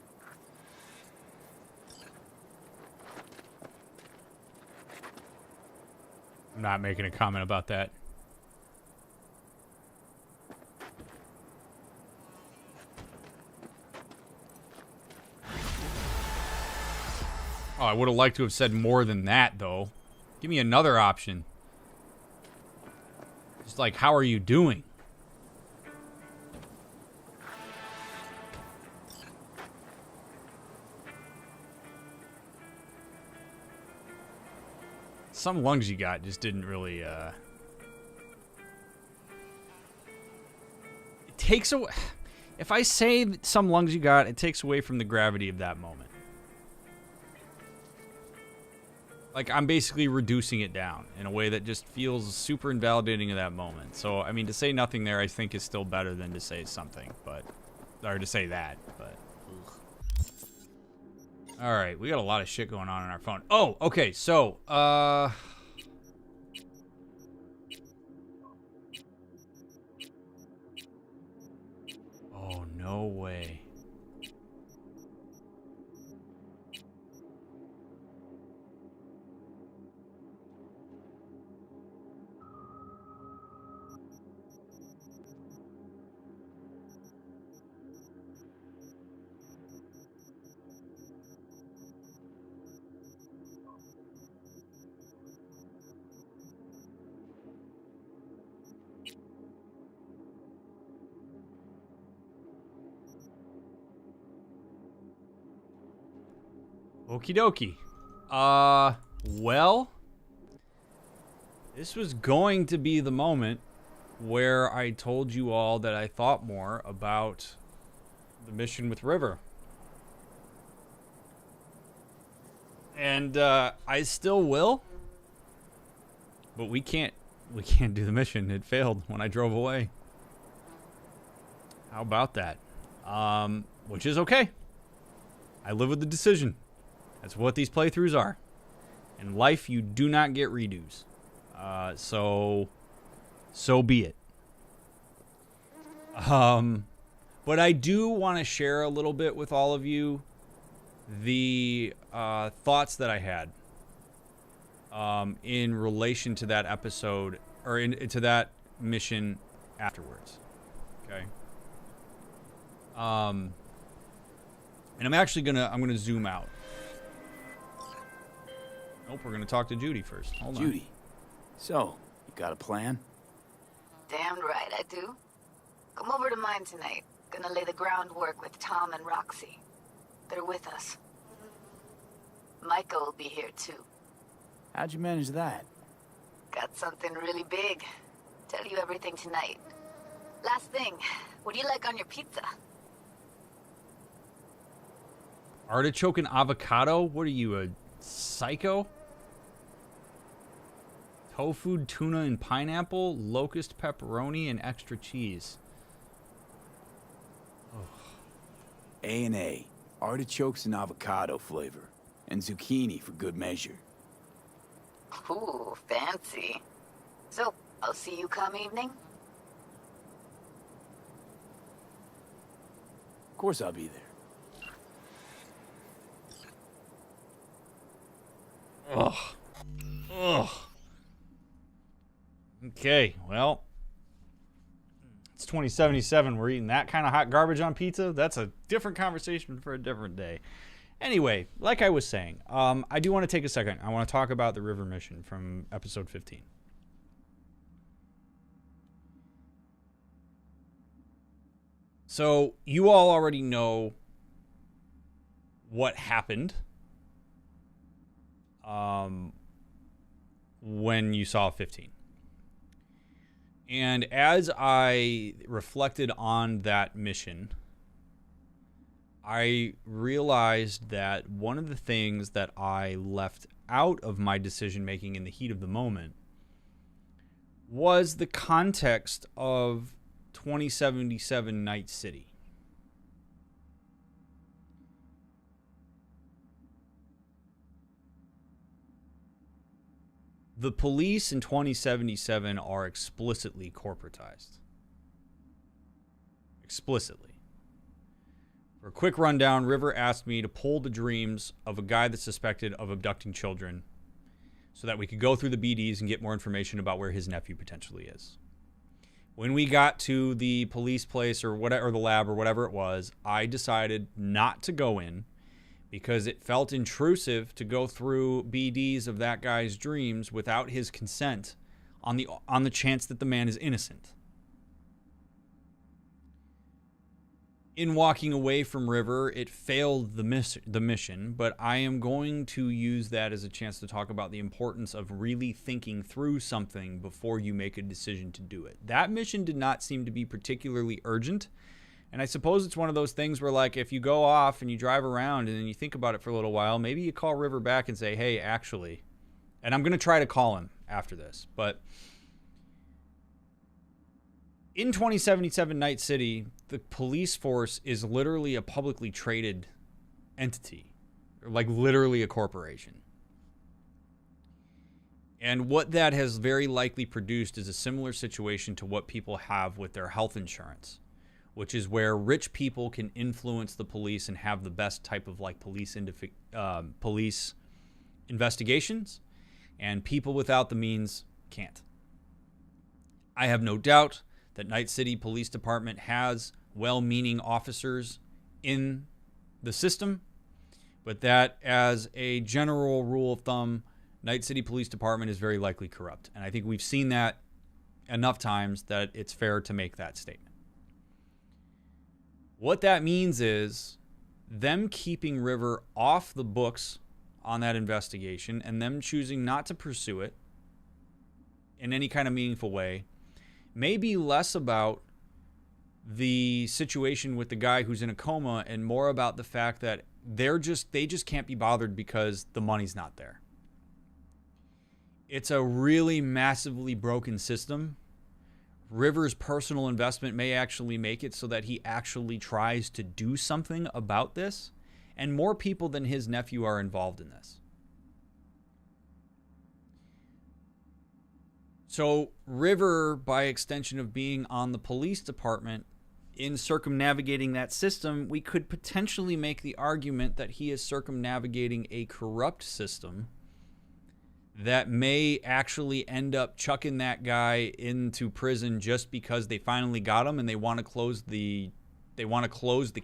I'm not making a comment about that. Oh, I would have liked to have said more than that, though. Give me another option. Just like, how are you doing? Some lungs you got just didn't really, It takes away... If I say some lungs you got, it takes away from the gravity of that moment. Like, I'm basically reducing it down in a way that just feels super invalidating of that moment. So, I mean, to say nothing there, I think, is still better than to say something, but... Or to say that, but... Alright, we got a lot of shit going on our phone. Oh, okay, so, Oh, no way. Okie dokie. Well, this was going to be the moment where I told you all that I thought more about the mission with River. And, I still will. But we can't do the mission. It failed when I drove away. How about that? Which is okay. I live with the decision. That's what these playthroughs are. In life, you do not get redos. So be it. But I do want to share a little bit with all of you the thoughts that I had in relation to that episode, or into that mission afterwards. Okay. And I'm actually gonna zoom out. Nope, we're gonna talk to Judy first. Hold on. Judy, so, you got a plan? Damn right I do. Come over to mine tonight. Gonna lay the groundwork with Tom and Roxy. They're with us. Maiko will be here too. How'd you manage that? Got something really big. Tell you everything tonight. Last thing, what do you like on your pizza? Artichoke and avocado? What are you, a psycho? Tofu, tuna, and pineapple, locust pepperoni, and extra cheese. A&A. Artichokes and avocado flavor. And zucchini for good measure. Ooh, fancy. So, I'll see you come evening? Of course I'll be there. Ugh. Ugh. Okay, well, it's 2077. We're eating that kind of hot garbage on pizza? That's a different conversation for a different day. Anyway, like I was saying, I do want to take a second. I want to talk about the river mission from episode 15. So, you all already know what happened when you saw 15. And as I reflected on that mission, I realized that one of the things that I left out of my decision making in the heat of the moment was the context of 2077 Night City. The police in 2077 are explicitly corporatized. Explicitly. For a quick rundown, River asked me to pull the dreams of a guy that's suspected of abducting children so that we could go through the BDs and get more information about where his nephew potentially is. When we got to the police place or whatever, or the lab or whatever it was, I decided not to go in because it felt intrusive to go through BDs of that guy's dreams without his consent on the chance that the man is innocent. In walking away from River, it failed the mission, but I am going to use that as a chance to talk about the importance of really thinking through something before you make a decision to do it. That mission did not seem to be particularly urgent, and I suppose it's one of those things where, like, if you go off and you drive around and then you think about it for a little while, maybe you call River back and say, hey, actually, and I'm going to try to call him after this, but in 2077 Night City, the police force is literally a publicly traded entity, like literally a corporation. And what that has very likely produced is a similar situation to what people have with their health insurance, which is where rich people can influence the police and have the best type of like police investigations, and people without the means can't. I have no doubt that Night City Police Department has well-meaning officers in the system, but that as a general rule of thumb, Night City Police Department is very likely corrupt. And I think we've seen that enough times that it's fair to make that statement. What that means is them keeping River off the books on that investigation and them choosing not to pursue it in any kind of meaningful way may be less about the situation with the guy who's in a coma and more about the fact that they just can't be bothered because the money's not there. It's a really massively broken system. River's personal investment may actually make it so that he actually tries to do something about this, and more people than his nephew are involved in this. So River, by extension of being on the police department, in circumnavigating that system, we could potentially make the argument that he is circumnavigating a corrupt system that may actually end up chucking that guy into prison just because they finally got him and they want to close the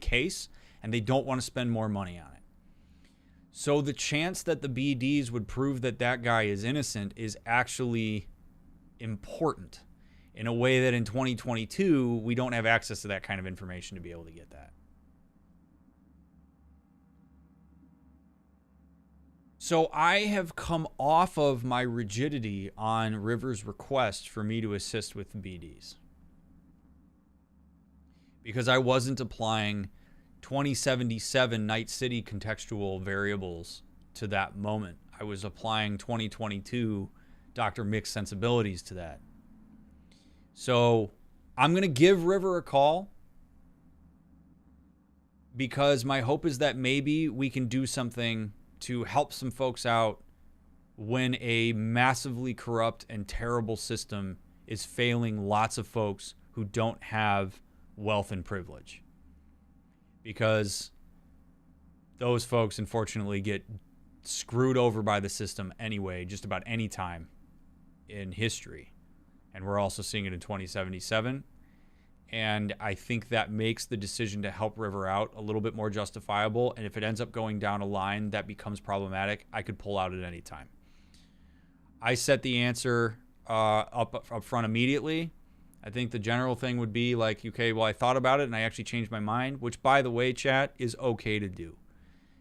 case and they don't want to spend more money on it. So the chance that the BDs would prove that that guy is innocent is actually important in a way that in 2022, we don't have access to that kind of information to be able to get that. So I have come off of my rigidity on River's request for me to assist with the BDs. Because I wasn't applying 2077 Night City contextual variables to that moment. I was applying 2022 DrMick sensibilities to that. So I'm going to give River a call because my hope is that maybe we can do something to help some folks out when a massively corrupt and terrible system is failing lots of folks who don't have wealth and privilege. Because those folks, unfortunately, get screwed over by the system anyway, just about any time in history. And we're also seeing it in 2077. And I think that makes the decision to help River out a little bit more justifiable. And if it ends up going down a line that becomes problematic, I could pull out at any time. I set the answer up front immediately. I think the general thing would be like, okay, well, I thought about it and I actually changed my mind, which, by the way, chat, is okay to do.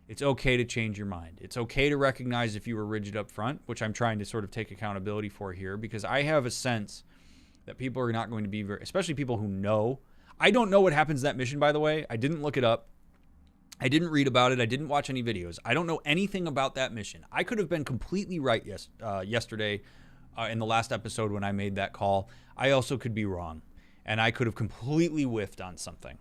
It's okay to change your mind. It's okay to recognize if you were rigid up front, which I'm trying to sort of take accountability for here, because I have a sense that people are not going to be very, especially people who know. I don't know what happens in that mission, by the way. I didn't look it up. I didn't read about it. I didn't watch any videos. I don't know anything about that mission. I could have been completely right yesterday in the last episode when I made that call. I also could be wrong, and I could have completely whiffed on something.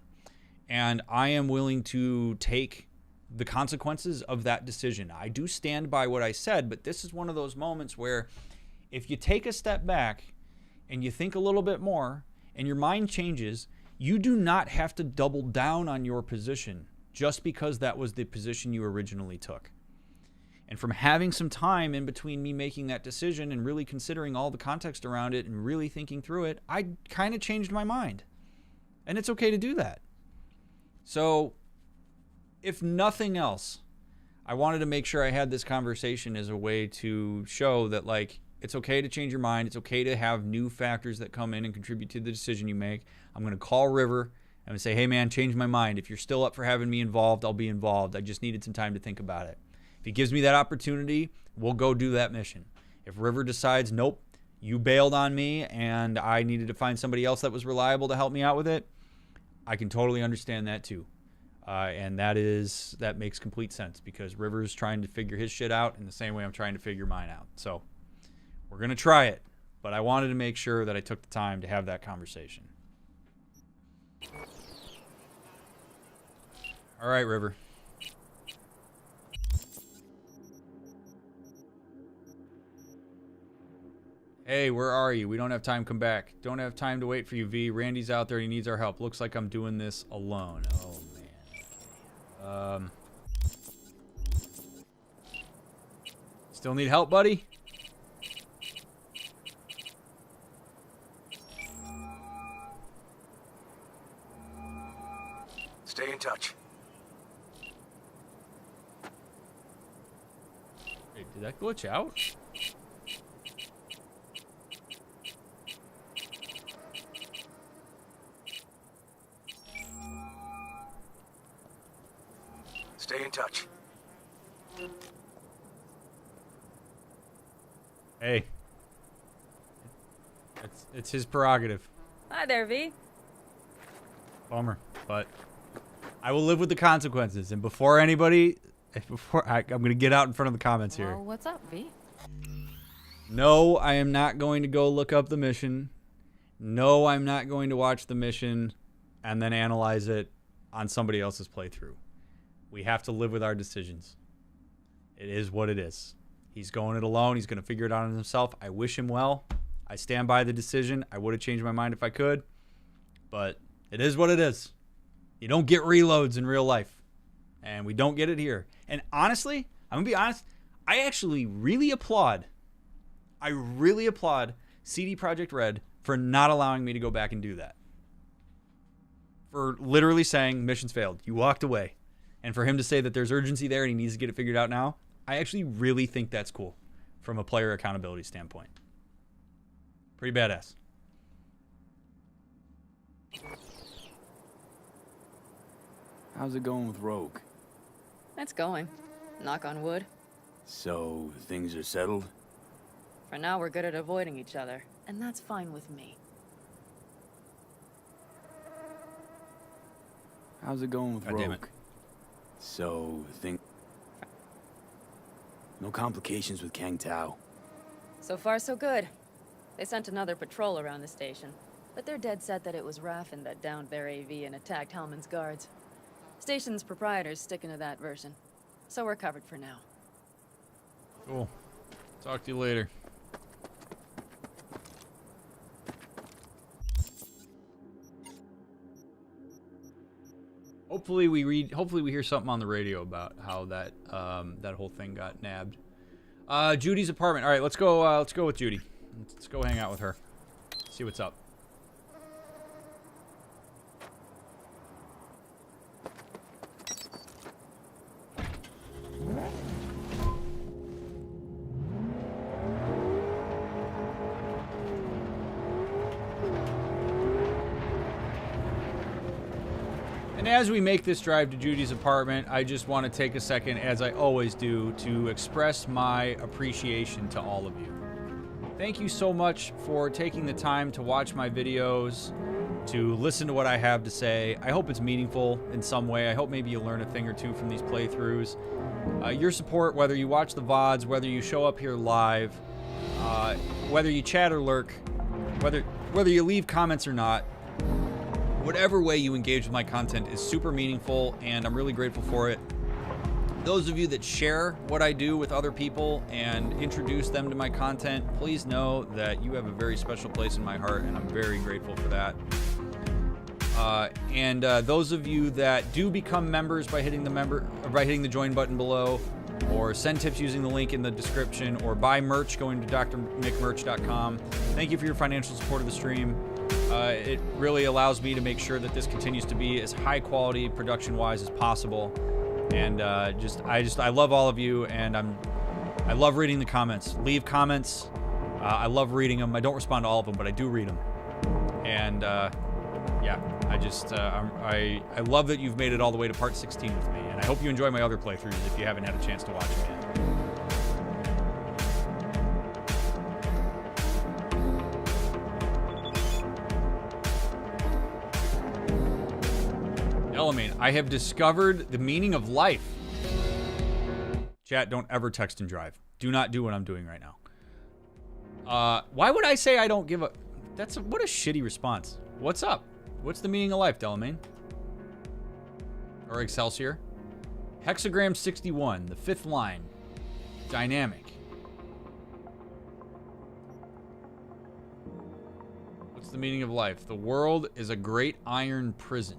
And I am willing to take the consequences of that decision. I do stand by what I said, but this is one of those moments where if you take a step back and you think a little bit more and your mind changes, you do not have to double down on your position just because that was the position you originally took. And from having some time in between me making that decision and really considering all the context around it and really thinking through it, I kind of changed my mind. And it's okay to do that. So, if nothing else, I wanted to make sure I had this conversation as a way to show that, like, it's okay to change your mind. It's okay to have new factors that come in and contribute to the decision you make. I'm going to call River and say, hey, man, change my mind. If you're still up for having me involved, I'll be involved. I just needed some time to think about it. If he gives me that opportunity, we'll go do that mission. If River decides, nope, you bailed on me and I needed to find somebody else that was reliable to help me out with it, I can totally understand that too. And that makes complete sense because River's trying to figure his shit out in the same way I'm trying to figure mine out. So we're going to try it, but I wanted to make sure that I took the time to have that conversation. All right, River. Hey, where are you? We don't have time. Come back. Don't have time to wait for you, V. Randy's out there. He needs our help. Looks like I'm doing this alone. Oh, man. Still need help, buddy? Stay in touch. Wait, did that glitch out? Stay in touch. Hey. It's his prerogative. Hi there, V. Bummer, but I will live with the consequences. And before I'm going to get out in front of the comments here. Well, what's up, V? No, I am not going to go look up the mission. No, I'm not going to watch the mission and then analyze it on somebody else's playthrough. We have to live with our decisions. It is what it is. He's going it alone. He's going to figure it out on himself. I wish him well. I stand by the decision. I would have changed my mind if I could. But it is what it is. You don't get reloads in real life. And we don't get it here. And honestly, I'm going to be honest, I actually really applaud CD Projekt Red for not allowing me to go back and do that. For literally saying, mission's failed. You walked away. And for him to say that there's urgency there and he needs to get it figured out now, I actually really think that's cool from a player accountability standpoint. Pretty badass. How's it going with Rogue? It's going. Knock on wood. So, things are settled? For now, we're good at avoiding each other, and that's fine with me. How's it going with God damn Rogue? it. So, no complications with Kang Tao. So far, so good. They sent another patrol around the station, but they're dead set that it was Raffen that downed their AV and attacked Hellman's guards. Station's proprietor's sticking to that version, so we're covered for now. Cool. Talk to you later. Hopefully we hear something on the radio about how that that whole thing got nabbed. Judy's apartment. All right, let's go with Judy. Let's go hang out with her. See what's up. And as we make this drive to Judy's apartment, I just want to take a second, as I always do, to express my appreciation to all of you. Thank you so much for taking the time to watch my videos, to listen to what I have to say. I hope it's meaningful in some way. I hope maybe you learn a thing or two from these playthroughs. Your support, whether you watch the VODs, whether you show up here live, whether you chat or lurk, whether you leave comments or not, whatever way you engage with my content is super meaningful, and I'm really grateful for it. Those of you that share what I do with other people and introduce them to my content, please know that you have a very special place in my heart, and I'm very grateful for that. And those of you that do become members by hitting the join button below, or send tips using the link in the description, or buy merch going to drmickmerch.com, thank you for your financial support of the stream. It really allows me to make sure that this continues to be as high quality production-wise as possible. And I love all of you, and I love reading the comments. Leave comments. I love reading them. I don't respond to all of them, but I do read them. And yeah, I love that you've made it all the way to part 16 with me, and I hope you enjoy my other playthroughs if you haven't had a chance to watch them yet. Delamain, I have discovered the meaning of life. Chat, don't ever text and drive. Do not do what I'm doing right now. Why would I say I don't give a... What a shitty response. What's up? What's the meaning of life, Delamain? Or Excelsior? Hexagram 61, the 5th line. Dynamic. What's the meaning of life? The world is a great iron prison.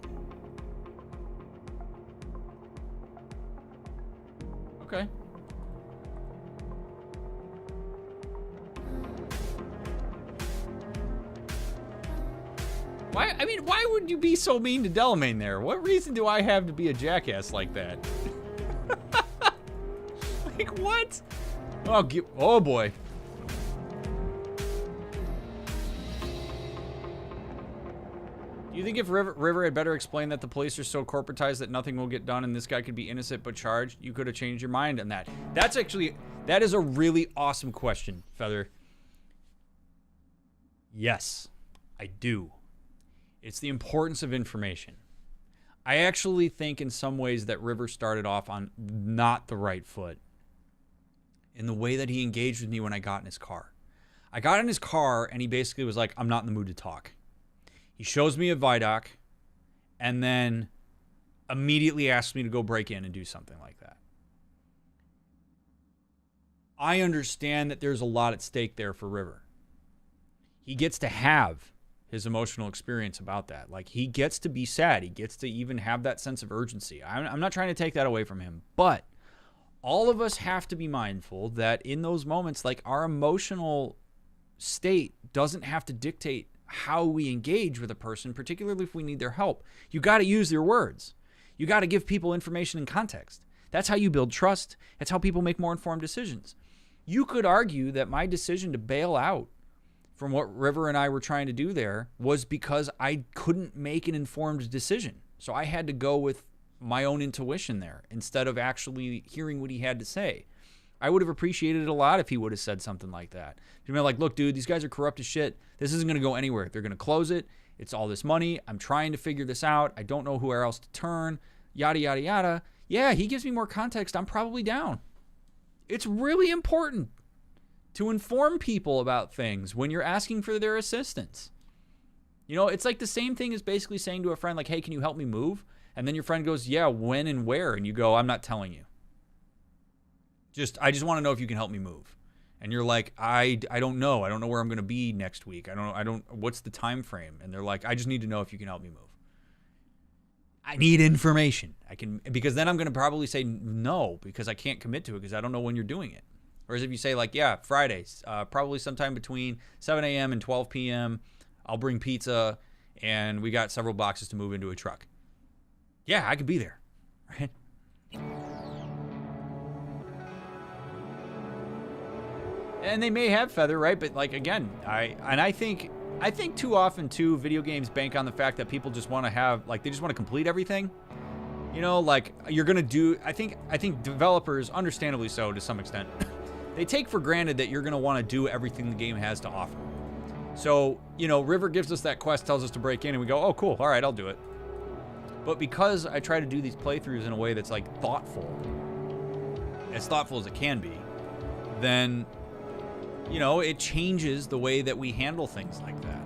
Okay. Why would you be so mean to Delamain there? What reason do I have to be a jackass like that? Like, what? Oh boy. Do you think if River had better explained that the police are so corporatized that nothing will get done and this guy could be innocent but charged, you could have changed your mind on that? That is a really awesome question, Feather. Yes, I do. It's the importance of information. I actually think in some ways that River started off on not the right foot in the way that he engaged with me when I got in his car. I got in his car and he basically was like, I'm not in the mood to talk. He shows me a Vidoc and then immediately asks me to go break in and do something like that. I understand that there's a lot at stake there for River. He gets to have his emotional experience about that. Like, he gets to be sad. He gets to even have that sense of urgency. I'm not trying to take that away from him, but all of us have to be mindful that in those moments, like, our emotional state doesn't have to dictate how we engage with a person, particularly if we need their help. You got to use your words. You got to give people information and context. That's how you build trust. That's how people make more informed decisions. You could argue that my decision to bail out from what River and I were trying to do there was because I couldn't make an informed decision. So I had to go with my own intuition there instead of actually hearing what he had to say. I would have appreciated it a lot if he would have said something like that. He'd be like, look, dude, these guys are corrupt as shit. This isn't going to go anywhere. They're going to close it. It's all this money. I'm trying to figure this out. I don't know where else to turn. Yada, yada, yada. Yeah, he gives me more context. I'm probably down. It's really important to inform people about things when you're asking for their assistance. You know, it's like the same thing as basically saying to a friend, like, hey, can you help me move? And then your friend goes, yeah, when and where? And you go, I'm not telling you. I just want to know if you can help me move. And you're like, I don't know. I don't know where I'm going to be next week. What's the time frame? And they're like, I just need to know if you can help me move. I need information. Because then I'm going to probably say no, because I can't commit to it because I don't know when you're doing it. Whereas if you say like, yeah, Fridays, probably sometime between 7 a.m. and 12 p.m., I'll bring pizza and we got several boxes to move into a truck. Yeah, I could be there, right? And they may have feather, right? But like, again, I think too often too, video games bank on the fact that people just want to have, like, they just want to complete everything. You know, like you're going to do, I think developers, understandably so to some extent, they take for granted that you're going to want to do everything the game has to offer. So, you know, River gives us that quest, tells us to break in, and we go, oh, cool, all right, I'll do it. But because I try to do these playthroughs in a way that's, like, as thoughtful as it can be, then, you know, it changes the way that we handle things like that.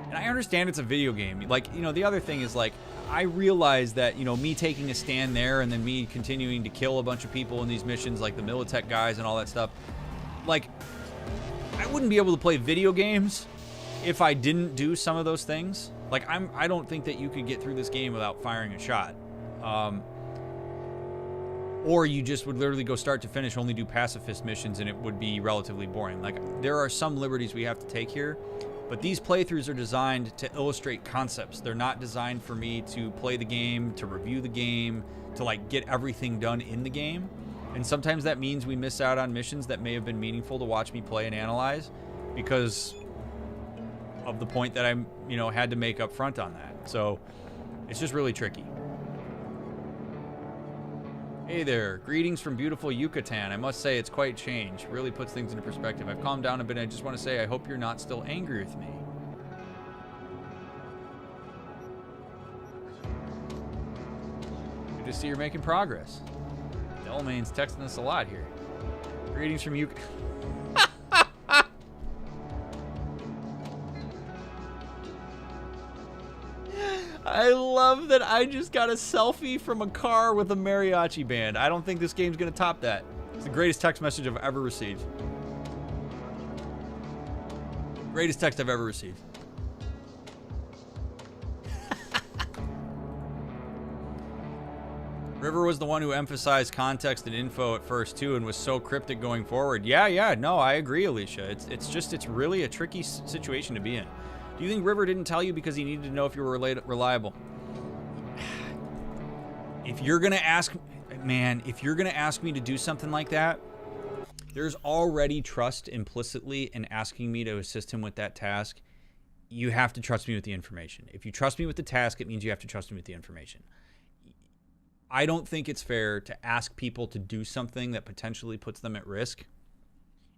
And I understand it's a video game. Like, you know, the other thing is, like, I realize that, you know, me taking a stand there and then me continuing to kill a bunch of people in these missions, like the Militech guys and all that stuff, like, I wouldn't be able to play video games if I didn't do some of those things. Like, I don't think that you could get through this game without firing a shot. Or you just would literally go start to finish, only do pacifist missions, and it would be relatively boring. Like, there are some liberties we have to take here, but these playthroughs are designed to illustrate concepts. They're not designed for me to play the game, to review the game, to, like, get everything done in the game. And sometimes that means we miss out on missions that may have been meaningful to watch me play and analyze because of the point that I'm, you know, had to make up front on that. So it's just really tricky. Hey there, greetings from beautiful Yucatan. I must say it's quite changed. Really puts things into perspective. I've calmed down a bit and I just want to say I hope you're not still angry with me. Good to see you're making progress. Delamain's texting us a lot here. Greetings from Yucatan. I love that I just got a selfie from a car with a mariachi band. I don't think this game's going to top that. It's the greatest text message I've ever received. Greatest text I've ever received. River was the one who emphasized context and info at first too and was so cryptic going forward. Yeah, no, I agree, Alicia. It's really a tricky situation to be in. Do you think River didn't tell you because he needed to know if you were reliable? If you're going to ask, man, if you're going to ask me to do something like that, there's already trust implicitly in asking me to assist him with that task. You have to trust me with the information. If you trust me with the task, it means you have to trust me with the information. I don't think it's fair to ask people to do something that potentially puts them at risk,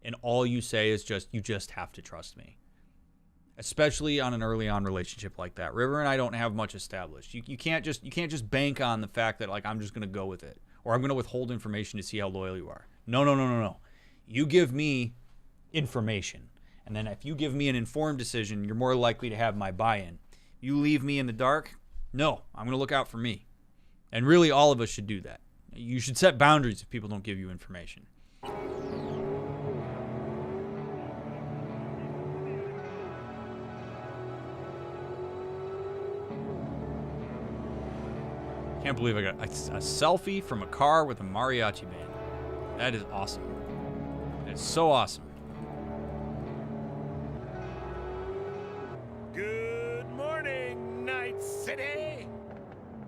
and all you say is you just have to trust me. Especially on an early on relationship like that. River and I don't have much established. You can't just bank on the fact that, like, I'm just gonna go with it, or I'm gonna withhold information to see how loyal you are. No. You give me information, and then if you give me an informed decision, you're more likely to have my buy-in. You leave me in the dark, no, I'm gonna look out for me. And really, all of us should do that. You should set boundaries if people don't give you information. Can't believe I got a selfie from a car with a mariachi band. That is awesome. It's so awesome. Good morning, Night City!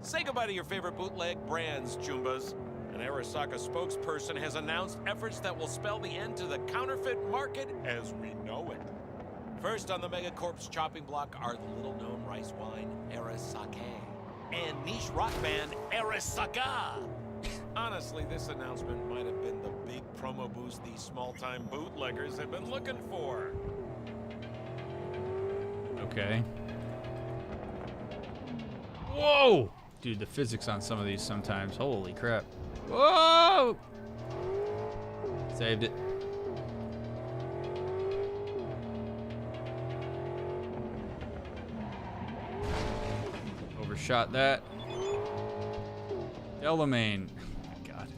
Say goodbye to your favorite bootleg brands, Jumbas. An Arasaka spokesperson has announced efforts that will spell the end to the counterfeit market as we know it. First on the Megacorp's chopping block are the little-known rice wine, Arasake, and niche rock band, Arasaka. Honestly, this announcement might have been the big promo boost these small-time bootleggers have been looking for. Okay. Whoa! Dude, the physics on some of these sometimes. Holy crap. Whoa! Saved it. Overshot that. Delamain. Oh my god.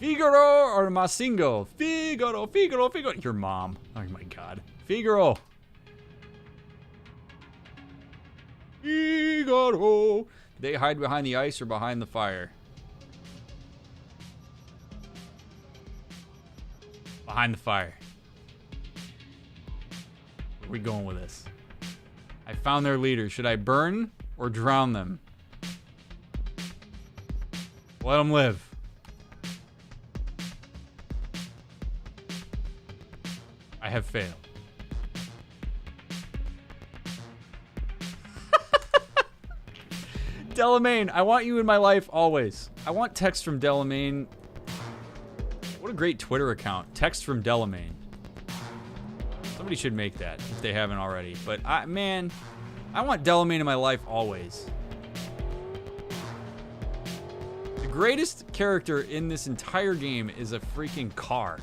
Figaro or Masingo? Figaro, Figaro, Figaro. Your mom. Oh my god. Figaro. Figaro. Do they hide behind the ice or behind the fire? Behind the fire. Where are we going with this? I found their leader. Should I burn or drown them? Let them live. I have failed. Delamain, I want you in my life always. I want text from Delamain. What a great Twitter account. Text from Delamain. Somebody should make that if they haven't already. But man, I want Delamain in my life always. The greatest character in this entire game is a freaking car.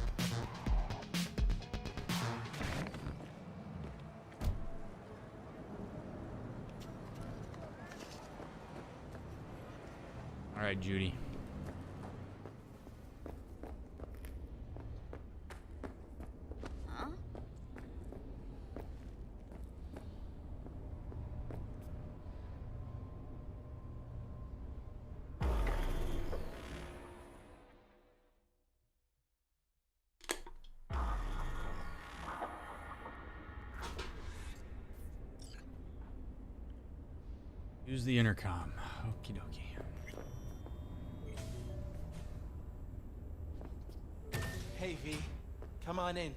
All right, Judy. Huh? Use the intercom. Okie dokie. Hey, V. Come on in.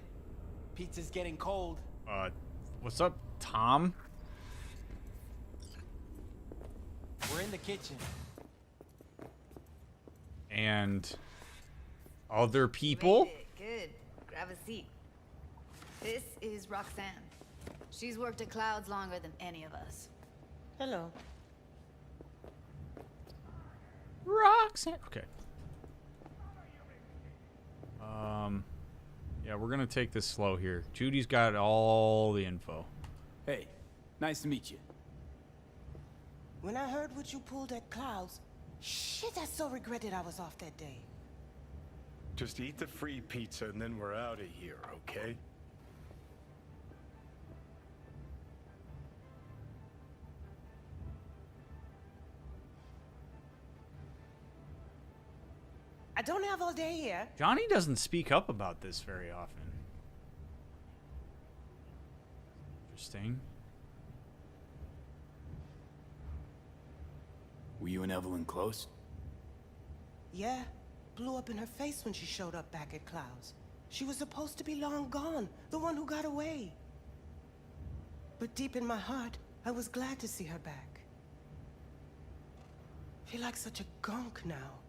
Pizza's getting cold. What's up, Tom? We're in the kitchen. And other people? Made it. Good. Grab a seat. This is Roxanne. She's worked at Clouds longer than any of us. Hello. Roxanne. Okay. Yeah, we're gonna take this slow here. Judy's got all the info. Hey, nice to meet you. When I heard what you pulled at Clouds, shit, I so regretted I was off that day. Just eat the free pizza and then we're out of here, okay? I don't have all day here. Johnny doesn't speak up about this very often. Interesting. Were you and Evelyn close? Yeah, blew up in her face when she showed up back at Clouds. She was supposed to be long gone, the one who got away. But deep in my heart, I was glad to see her back. Feel like such a gunk now.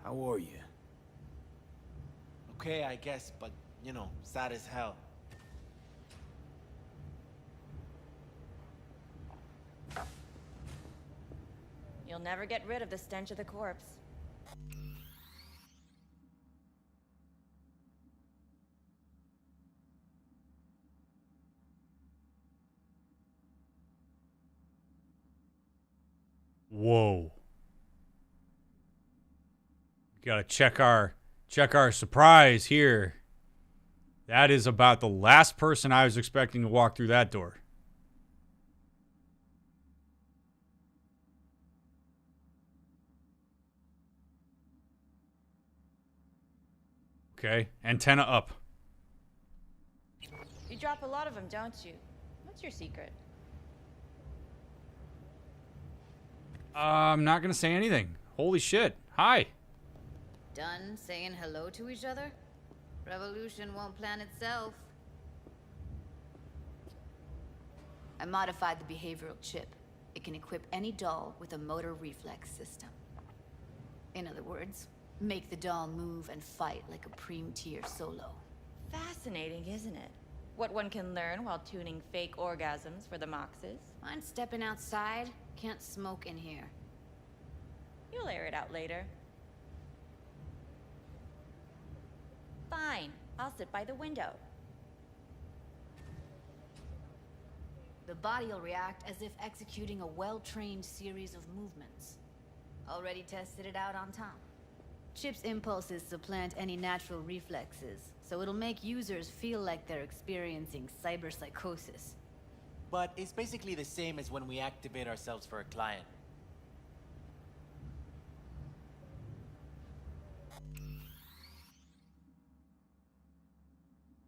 How are you? Okay, I guess, but, you know, sad as hell. You'll never get rid of the stench of the corpse. Whoa. Gotta check our surprise here. That is about the last person I was expecting to walk through that door. Okay, antenna up. You drop a lot of them, don't you? What's your secret? I'm not gonna say anything. Holy shit. Hi. Done saying hello to each other? Revolution won't plan itself. I modified the behavioral chip. It can equip any doll with a motor reflex system. In other words, make the doll move and fight like a Prime-tier solo. Fascinating, isn't it? What one can learn while tuning fake orgasms for the Moxes. Mind stepping outside? Can't smoke in here. You'll air it out later. Fine, I'll sit by the window. The body will react as if executing a well-trained series of movements. Already tested it out on Tom. Chip's impulses supplant any natural reflexes, so it'll make users feel like they're experiencing cyberpsychosis. But it's basically the same as when we activate ourselves for a client.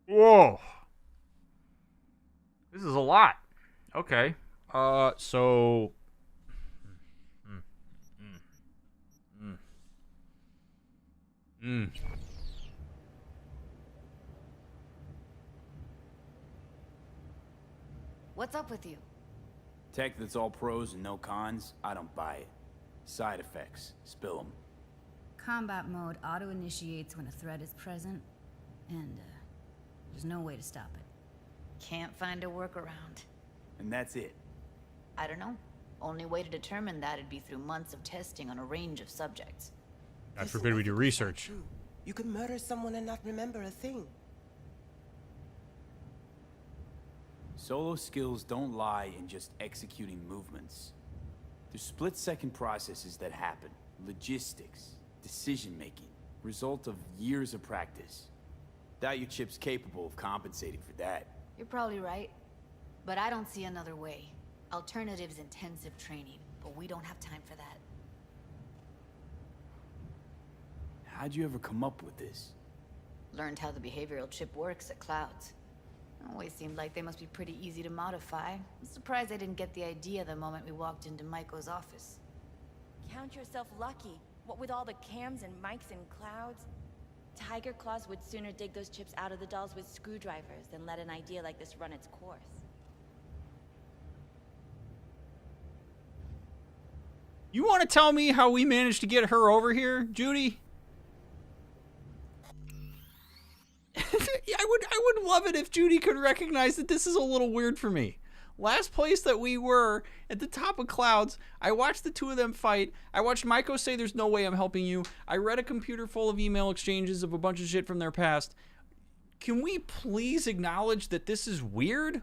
Whoa. This is a lot. Okay. So... What's up with you? Tech that's all pros and no cons, I don't buy it. Side effects, spill them. Combat mode auto-initiates when a threat is present, and there's no way to stop it. Can't find a workaround. And that's it. I don't know. Only way to determine that would be through months of testing on a range of subjects. God forbid we do research. You could murder someone and not remember a thing. Solo skills don't lie in just executing movements. There's split-second processes that happen. Logistics, decision-making, result of years of practice. Doubt your chip's capable of compensating for that. You're probably right. But I don't see another way. Alternative's intensive training, but we don't have time for that. How'd you ever come up with this? Learned how the behavioral chip works at Clouds. Always seemed like they must be pretty easy to modify. I'm surprised I didn't get the idea the moment we walked into Maiko's office. Count yourself lucky. What with all the cams and mics and Clouds? Tiger Claws would sooner dig those chips out of the dolls with screwdrivers than let an idea like this run its course. You want to tell me how we managed to get her over here, Judy? I would love it if Judy could recognize that this is a little weird for me. Last place that we were, at the top of Clouds, I watched the two of them fight. I watched Maiko say there's no way I'm helping you. I read a computer full of email exchanges of a bunch of shit from their past. Can we please acknowledge that this is weird?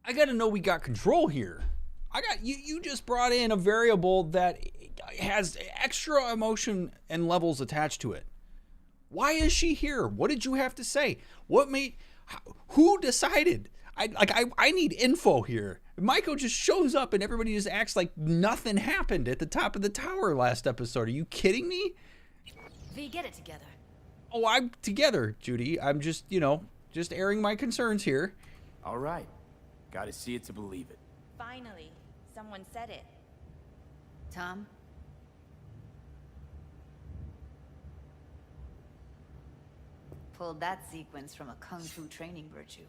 I gotta know we got control here. You just brought in a variable that has extra emotion and levels attached to it. Why is she here? What did you have to say? What made... Who decided? I need info here. Maiko just shows up and everybody just acts like nothing happened at the top of the tower last episode. Are you kidding me? V, get it together. Oh, I'm together, Judy. I'm just, just airing my concerns here. All right. Gotta see it to believe it. Finally, someone said it. Tom? Pulled that sequence from a kung fu training virtue.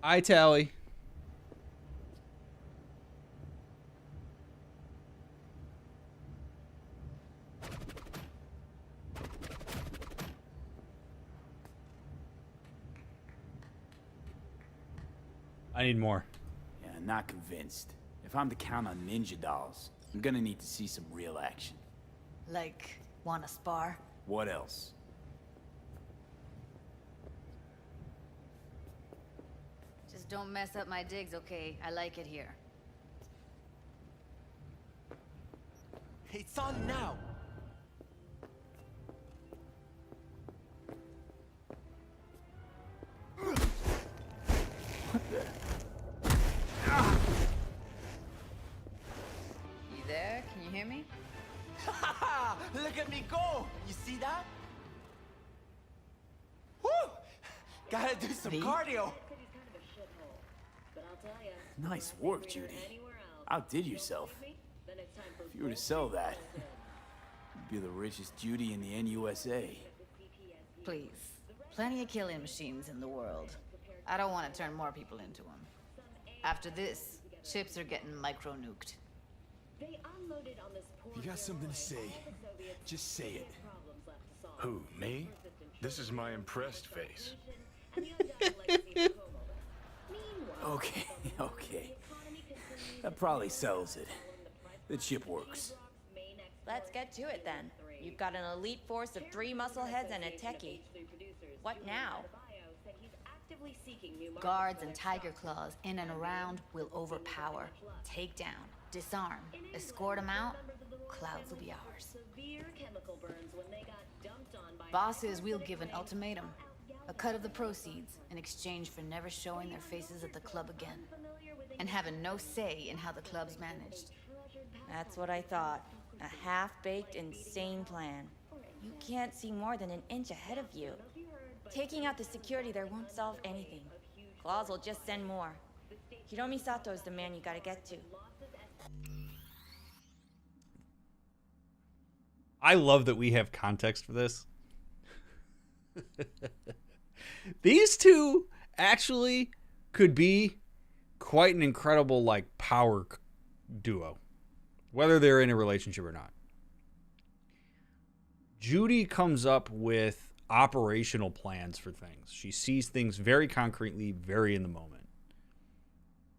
I tally. I need more. Yeah, not convinced. If I'm to count on ninja dolls, I'm gonna need to see some real action. Like, wanna spar? What else? Just don't mess up my digs, okay? I like it here. It's on now. What the? You there? Can you hear me? Look at me go! You see that? Woo! Gotta do some cardio. Nice work, Judy. Outdid yourself. If you were to sell that, you'd be the richest Judy in the NUSA. Please. Plenty of killing machines in the world. I don't want to turn more people into them. After this, chips are getting micro-nuked. You got something to say, just say it. Who, me? This is my impressed face. Okay, okay. That probably sells it. The chip works. Let's get to it then. You've got an elite force of 3 muscleheads and a techie. What now? Guards and tiger claws in and around will overpower, take down, disarm, escort them out. Clouds will be ours. Boss says we'll give an ultimatum. A cut of the proceeds in exchange for never showing their faces at the club again. And having no say in how the club's managed. That's what I thought. A half-baked, insane plan. You can't see more than an inch ahead of you. Taking out the security there won't solve anything. Claws will just send more. Hiromi Sato is the man you gotta get to. I love that we have context for this. These two actually could be quite an incredible, like, power duo, whether they're in a relationship or not. Judy comes up with operational plans for things. She sees things very concretely, very in the moment.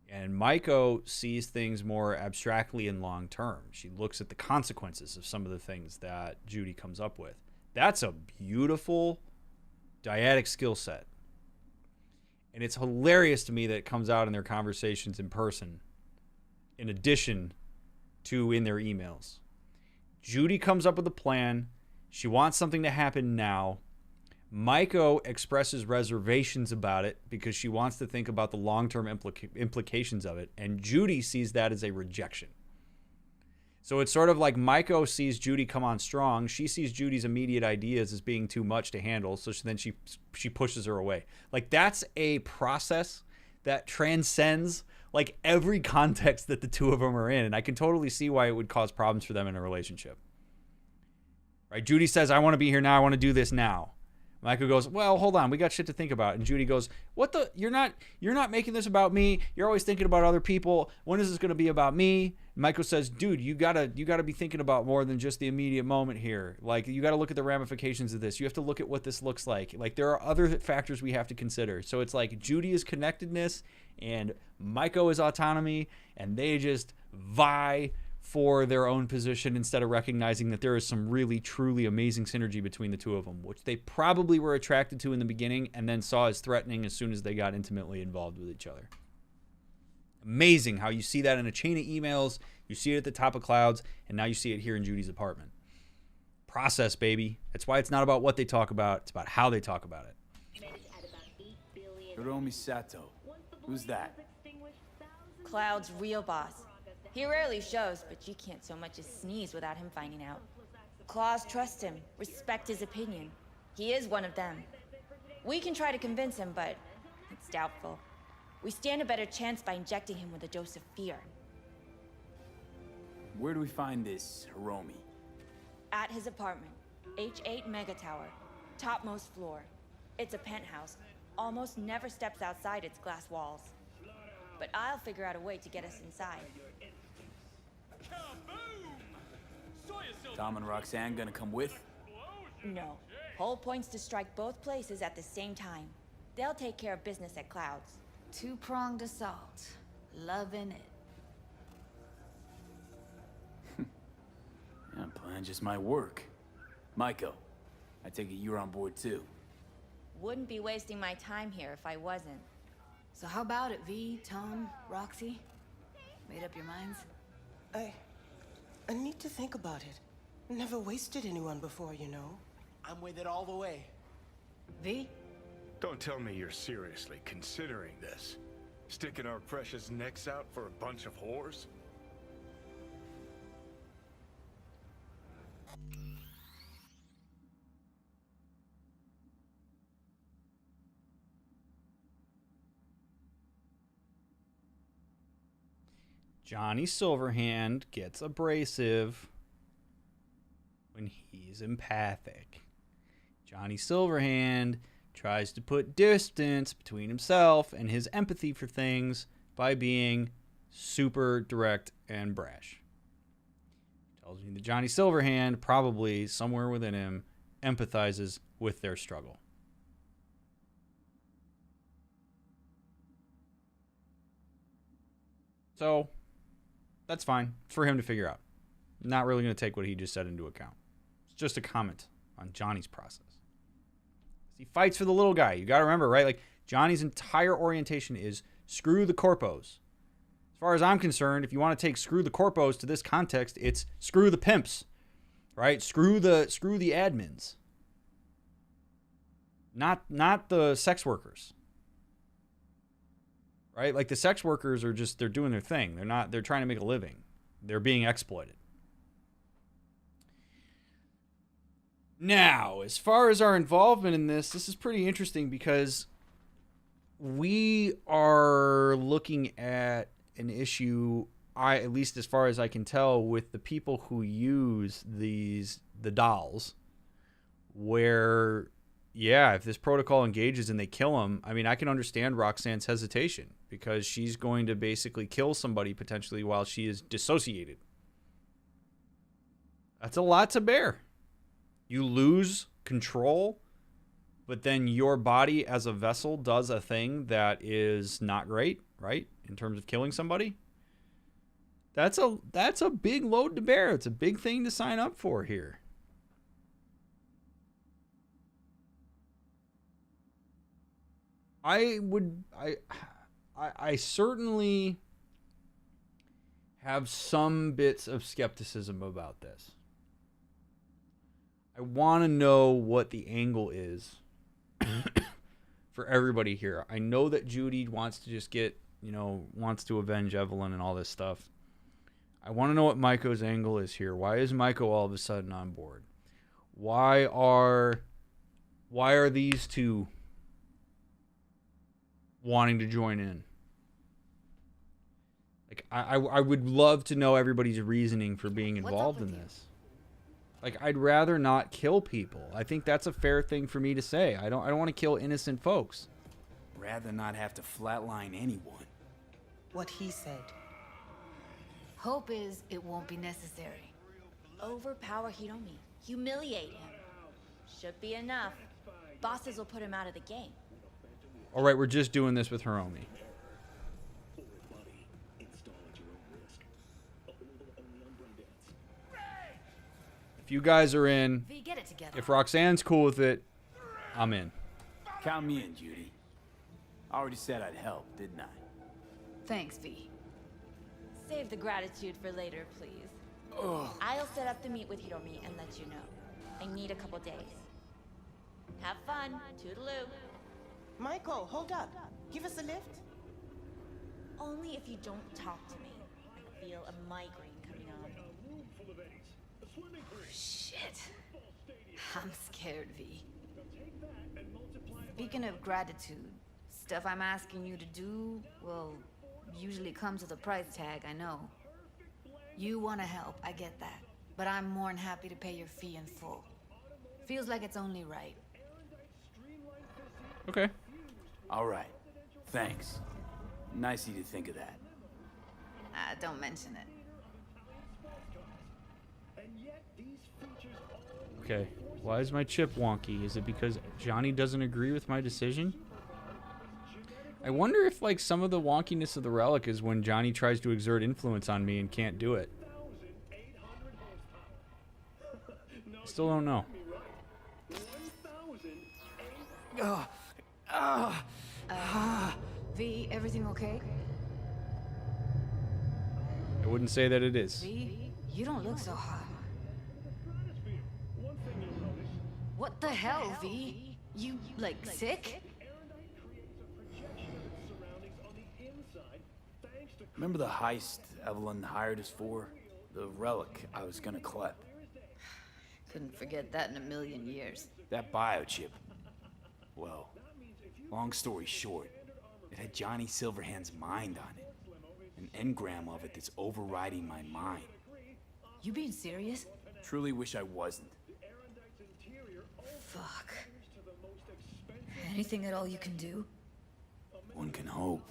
And Maiko sees things more abstractly and long term. She looks at the consequences of some of the things that Judy comes up with. That's a beautiful dyadic skill set. And it's hilarious to me that it comes out in their conversations in person, in addition to in their emails. Judy comes up with a plan. She wants something to happen now. Maiko expresses reservations about it because she wants to think about the long-term implications of it, and Judy sees that as a rejection. So it's sort of like Maiko sees Judy come on strong. She sees Judy's immediate ideas as being too much to handle, so then she pushes her away. Like, that's a process that transcends like every context that the two of them are in, and I can totally see why it would cause problems for them in a relationship. Right? Judy says, "I want to be here now. I want to do this now." Michael goes, "Well, hold on. We got shit to think about." And Judy goes, "What the? You're not making this about me. You're always thinking about other people. When is this going to be about me?" And Michael says, "Dude, you gotta be thinking about more than just the immediate moment here. Like, you got to look at the ramifications of this. You have to look at what this looks like. Like, there are other factors we have to consider." So it's like Judy is connectedness and Maiko is autonomy, and they just vie for their own position instead of recognizing that there is some really, truly amazing synergy between the two of them, which they probably were attracted to in the beginning and then saw as threatening as soon as they got intimately involved with each other. Amazing how you see that in a chain of emails, you see it at the top of Clouds, and now you see it here in Judy's apartment. Process, baby. That's why it's not about what they talk about, it's about how they talk about it. Hiromi Sato. Who's that? Cloud's real boss. He rarely shows, but you can't so much as sneeze without him finding out. Claws trust him, respect his opinion. He is one of them. We can try to convince him, but it's doubtful. We stand a better chance by injecting him with a dose of fear. Where do we find this Hiromi? At his apartment, H8 Mega Tower, topmost floor. It's a penthouse, almost never steps outside its glass walls. But I'll figure out a way to get us inside. Tom and Roxanne gonna come with? No. Whole point's to strike both places at the same time. They'll take care of business at Clouds. Two-pronged assault. Loving it. That plan just might work. Maiko, I take it you're on board too. Wouldn't be wasting my time here if I wasn't. So how about it, V, Tom, Roxy? Made up your minds? I need to think about it. Never wasted anyone before, you know. I'm with it all the way. V? Don't tell me you're seriously considering this. Sticking our precious necks out for a bunch of whores? Johnny Silverhand gets abrasive when he's empathic. Johnny Silverhand tries to put distance between himself and his empathy for things by being super direct and brash. Tells me that Johnny Silverhand, probably somewhere within him, empathizes with their struggle. So, that's fine for him to figure out. Not really going to take what he just said into account. It's just a comment on Johnny's process. He fights for the little guy. You got to remember, right? Like, Johnny's entire orientation is screw the corpos. As far as I'm concerned, if you want to take screw the corpos to this context, it's screw the pimps, right? Screw the admins. Not the sex workers. Right? Like, the sex workers are just, they're doing their thing. They're trying to make a living. They're being exploited. Now, as far as our involvement in this is pretty interesting because we are looking at an issue, at least as far as I can tell, with the people who use the dolls, where, yeah, if this protocol engages and they kill him, I mean, I can understand Roxanne's hesitation because she's going to basically kill somebody potentially while she is dissociated. That's a lot to bear. You lose control, but then your body as a vessel does a thing that is not great, right? In terms of killing somebody. That's a big load to bear. It's a big thing to sign up for here. I certainly have some bits of skepticism about this. I want to know what the angle is for everybody here. I know that Judy wants to just wants to avenge Evelyn and all this stuff. I want to know what Maiko's angle is here. Why is Maiko all of a sudden on board? Why are these two wanting to join in? Like, I would love to know everybody's reasoning for being involved in this. Like, I'd rather not kill people. I think that's a fair thing for me to say. I don't want to kill innocent folks. Rather not have to flatline anyone. What he said. Hope is it won't be necessary. Overpower Hiromi. Humiliate him. Should be enough. Bosses will put him out of the game. All right, we're just doing this with Hiromi. If you guys are in, if Roxanne's cool with it, I'm in. Count me in, Judy. I already said I'd help, didn't I? Thanks, V. Save the gratitude for later, please. Ugh. I'll set up the meet with Hiromi and let you know. I need a couple days. Have fun. Toodaloo. Maiko, hold up. Give us a lift. Only if you don't talk to me. I feel a migraine coming on. Shit. I'm scared, V. Speaking of gratitude, stuff I'm asking you to do, well, usually comes with a price tag, I know. You want to help, I get that. But I'm more than happy to pay your fee in full. Feels like it's only right. Okay. All right. Thanks. Nice of you to think of that. Don't mention it. Okay. Why is my chip wonky? Is it because Johnny doesn't agree with my decision? I wonder if, like, some of the wonkiness of the relic is when Johnny tries to exert influence on me and can't do it. Still don't know. V, everything okay? I wouldn't say that it is. V, you don't look so hot. What the hell, V? You, like, sick? Remember the heist Evelyn hired us for? The relic I was gonna collect. Couldn't forget that in a million years. That biochip. Well, long story short, it had Johnny Silverhand's mind on it. An engram of it that's overriding my mind. You being serious? Truly wish I wasn't. Fuck. Anything at all you can do? One can hope.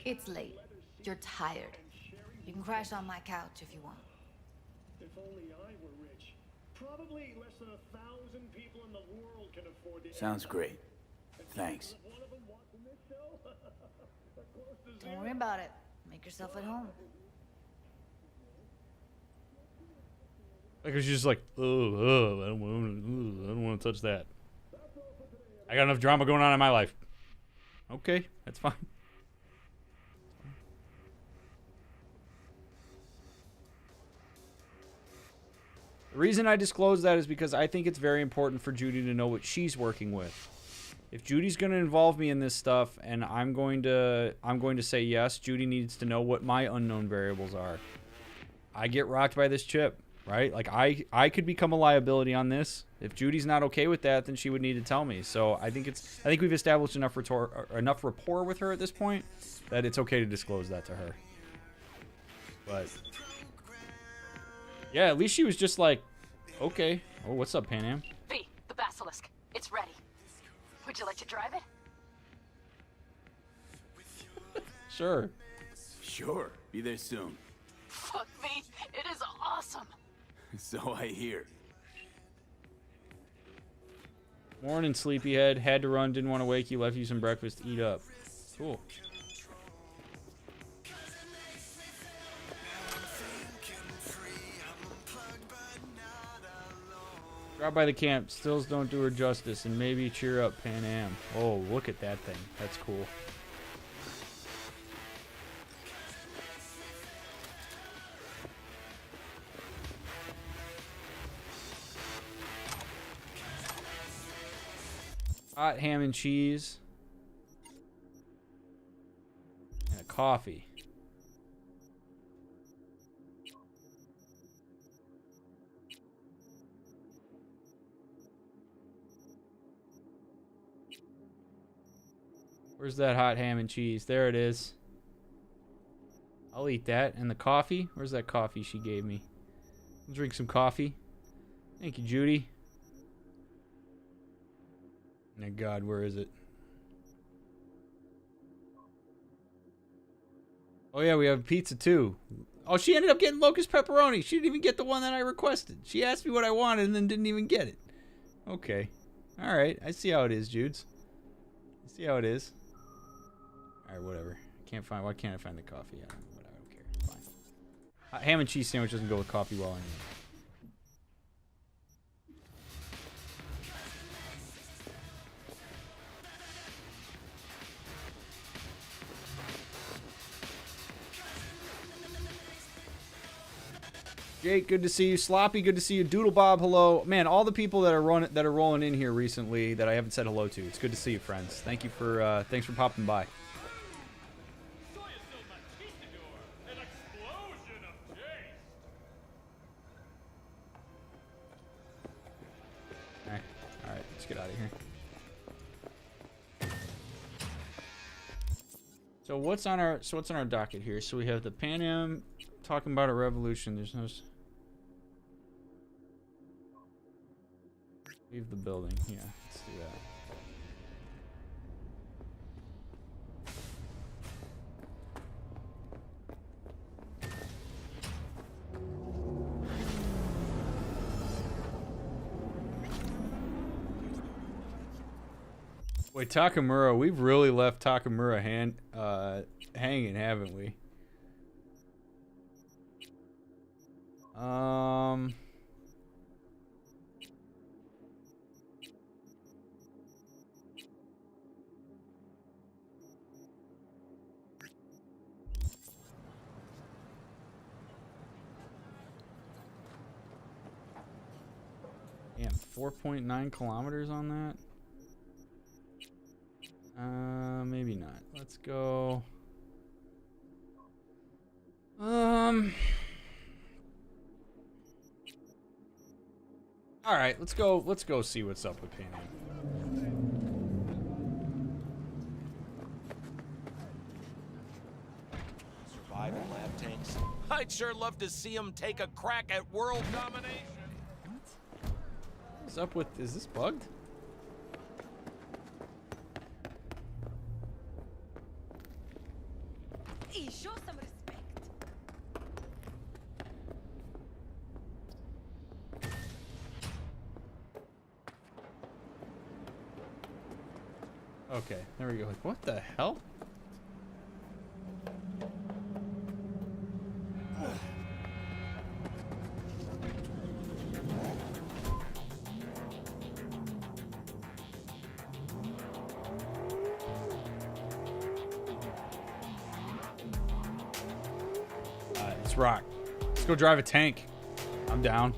It's late. You're tired. You can crash on my couch if you want. If only I were rich. Probably less than 1,000 people in the world can afford it. Sounds great. Thanks. Don't worry about it. Make yourself at home. Like she's just like, oh, I don't want to touch that. I got enough drama going on in my life. Okay, that's fine. The reason I disclose that is because I think it's very important for Judy to know what she's working with. If Judy's going to involve me in this stuff and I'm going to say yes, Judy needs to know what my unknown variables are. I get rocked by this chip, right? Like I could become a liability on this. If Judy's not okay with that, then she would need to tell me. So I think we've established enough rapport with her at this point that it's okay to disclose that to her. But yeah, at least she was just like, okay. Oh, what's up, Pan Am? V, the basilisk. It's ready. Would you like to drive it? Sure. Sure. Be there soon. Fuck V, it is awesome. So I hear. Morning, sleepyhead. Had to run, didn't want to wake you, left you some breakfast. Eat up. Cool. Drop by the camp. Stills don't do her justice, and maybe cheer up Pan Am. Oh, look at that thing. That's cool. Hot ham and cheese. And a coffee. Where's that hot ham and cheese? There it is. I'll eat that. And the coffee? Where's that coffee she gave me? I'll drink some coffee. Thank you, Judy. My God, where is it? Oh yeah, we have pizza too. Oh, she ended up getting locust pepperoni. She didn't even get the one that I requested. She asked me what I wanted and then didn't even get it. Okay. Alright, I see how it is, Judes. I see how it is. Alright, whatever. Why can't I find the coffee? I don't care. Fine. Ham and cheese sandwich doesn't go with coffee well anyway. Jake, good to see you. Sloppy, good to see you. Doodle Bob, hello. Man, all the people that are rolling in here recently that I haven't said hello to. It's good to see you, friends. Thank you for thanks for popping by. All right, let's get out of here. So what's on our docket here? So we have the Pan Am talking about a revolution. There's no. Leave the building. Yeah, let's do that. Wait, Takamura, we've really left Takamura hanging, haven't we? Damn, 4.9 kilometers on that? Maybe not. Let's go. All right, let's go see what's up with Pan Am. rival lab tanks. I'd sure love to see them take a crack at world domination. What's up with... Is this bugged? Hey, show some respect. Okay, there we go. Like, what the hell? Let's rock. Let's go drive a tank. I'm down.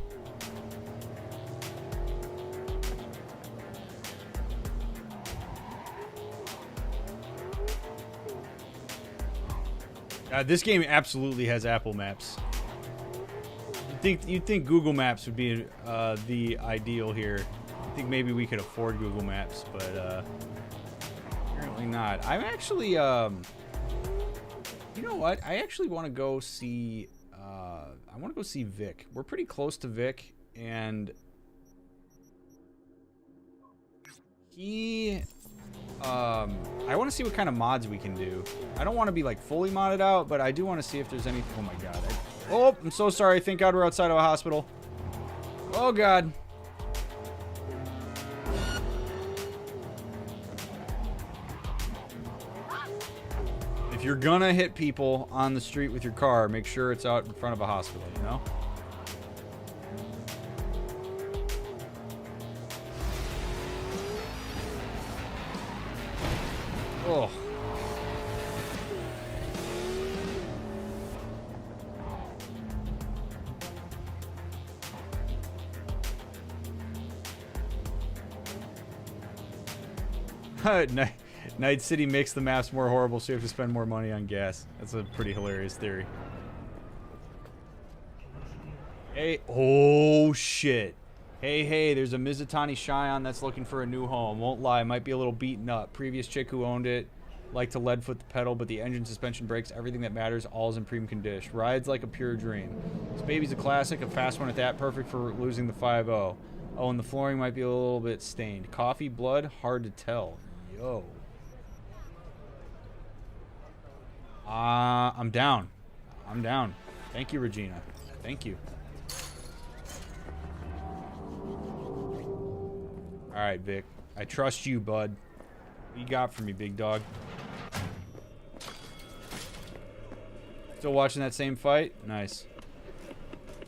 This game absolutely has Apple Maps. You'd think Google Maps would be the ideal here. I think maybe we could afford Google Maps, but apparently not. I'm actually, you know what? I actually want to go see. I want to go see Vic. We're pretty close to Vic, and he. I want to see what kind of mods we can do. I don't want to be like fully modded out, but I do want to see if there's any. Oh my god. Oh, I'm so sorry. Thank God we're outside of a hospital. Oh god. If you're gonna hit people on the street with your car, make sure it's out in front of a hospital, you know? Oh. Night City makes the maps more horrible, so you have to spend more money on gas. That's a pretty hilarious theory. Hey, oh shit. Hey, there's a Mizutani Shion that's looking for a new home. Won't lie, might be a little beaten up. Previous chick who owned it liked to lead foot the pedal, but the engine, suspension, brakes, everything that matters, all's in prime condition. Rides like a pure dream. This baby's a classic, a fast one at that, perfect for losing the 5.0. Oh, and the flooring might be a little bit stained. Coffee, blood, hard to tell. Yo. I'm down. I'm down. Thank you, Regina. Thank you. Alright, Vic. I trust you, bud. What you got for me, big dog? Still watching that same fight? Nice.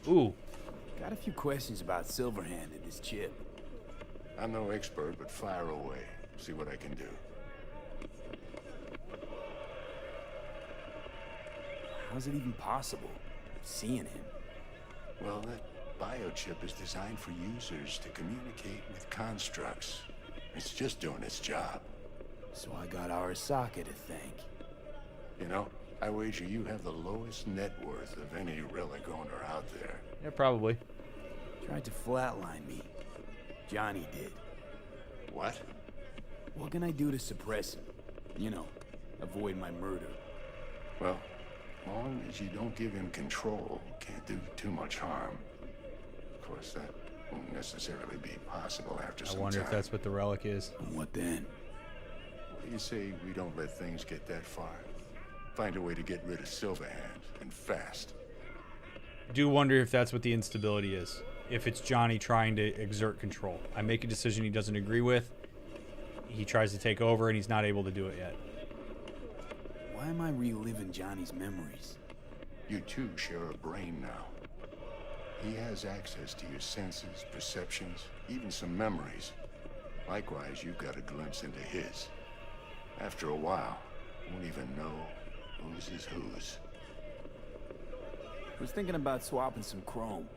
Ooh. Got a few questions about Silverhand and his chip. I'm no expert, but fire away. See what I can do. How's it even possible, seeing him? Well, that biochip is designed for users to communicate with constructs. It's just doing its job. So I got Arasaka to thank. You know, I wager you have the lowest net worth of any relic owner out there. Yeah, probably. Tried to flatline me. Johnny did. What? What can I do to suppress him? You know, avoid my murder. Well, long as you don't give him control, can't do too much harm. Of course, that won't necessarily be possible after some time. I wonder if that's what the relic is. And what then? What do you say we don't let things get that far? Find a way to get rid of Silverhand, and fast. I do wonder if that's what the instability is. If it's Johnny trying to exert control. I make a decision he doesn't agree with. He tries to take over, and he's not able to do it yet. Why am I reliving Johnny's memories? You two share a brain now. He has access to your senses, perceptions, even some memories. Likewise, you've got a glimpse into his. After a while, you won't even know whose is whose. Was thinking about swapping some chrome.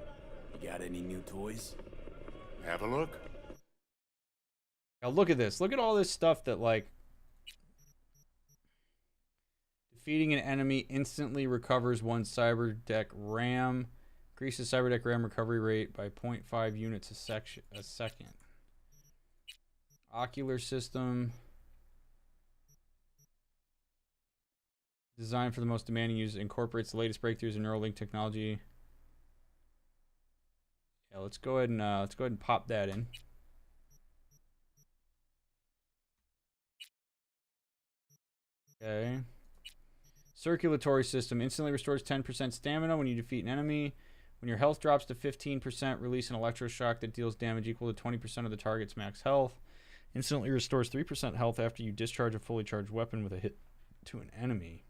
You got any new toys? Have a look. Now look at this. Look at all this stuff that, like, defeating an enemy instantly recovers one cyberdeck RAM. Increases cyberdeck RAM recovery rate by 0.5 units a second. Ocular system. Designed for the most demanding users, incorporates the latest breakthroughs in Neuralink technology. Yeah, let's go ahead and pop that in. Okay. Circulatory system instantly restores 10% stamina when you defeat an enemy. When your health drops to 15%, release an electroshock that deals damage equal to 20% of the target's max health. Instantly restores 3% health after you discharge a fully charged weapon with a hit to an enemy.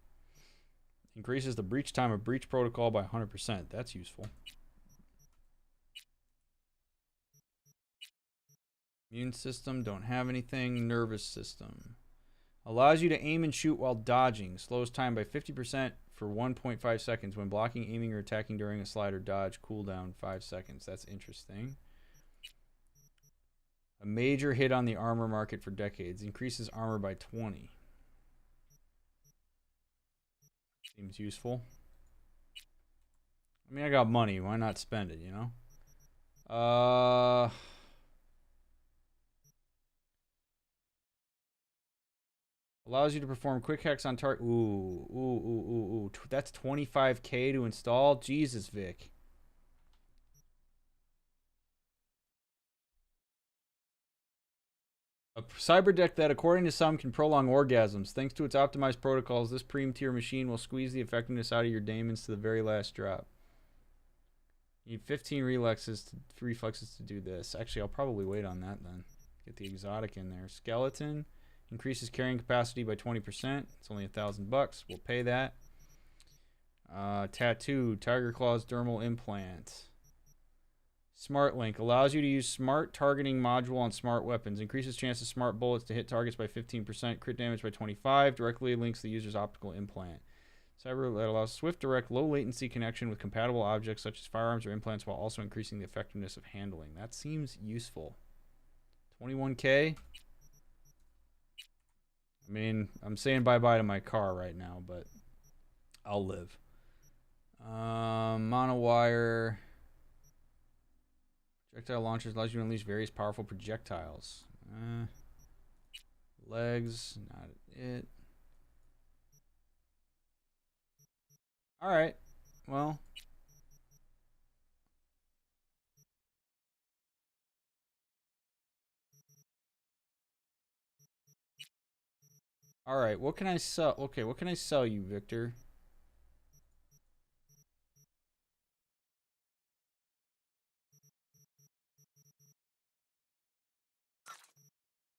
Increases the breach time of breach protocol by 100%. That's useful. Immune system, don't have anything. Nervous system. Allows you to aim and shoot while dodging. Slows time by 50% for 1.5 seconds when blocking, aiming, or attacking during a slide or dodge. Cooldown 5 seconds. That's interesting. A major hit on the armor market for decades. Increases armor by 20. Seems useful. I mean, I got money. Why not spend it, you know? Allows you to perform quick hacks on target. Ooh. That's 25K to install? Jesus, Vic. A cyber deck that, according to some, can prolong orgasms. Thanks to its optimized protocols, this premium-tier machine will squeeze the effectiveness out of your daemons to the very last drop. You need 15 reflexes to do this. Actually, I'll probably wait on that then. Get the exotic in there. Skeleton. Increases carrying capacity by 20%. It's only $1,000. We'll pay that. Tattoo. Tiger Claws dermal implant. Smart Link. Allows you to use smart targeting module on smart weapons. Increases chance of smart bullets to hit targets by 15%. Crit damage by 25%. Directly links the user's optical implant. Cyber that allows swift, direct, low latency connection with compatible objects such as firearms or implants while also increasing the effectiveness of handling. That seems useful. 21K. I mean, I'm saying bye-bye to my car right now, but I'll live. Monowire. Projectile launchers allows you to unleash various powerful projectiles. Legs, not it. Alright, well. Alright, what can I sell? Okay, what can I sell you, Victor?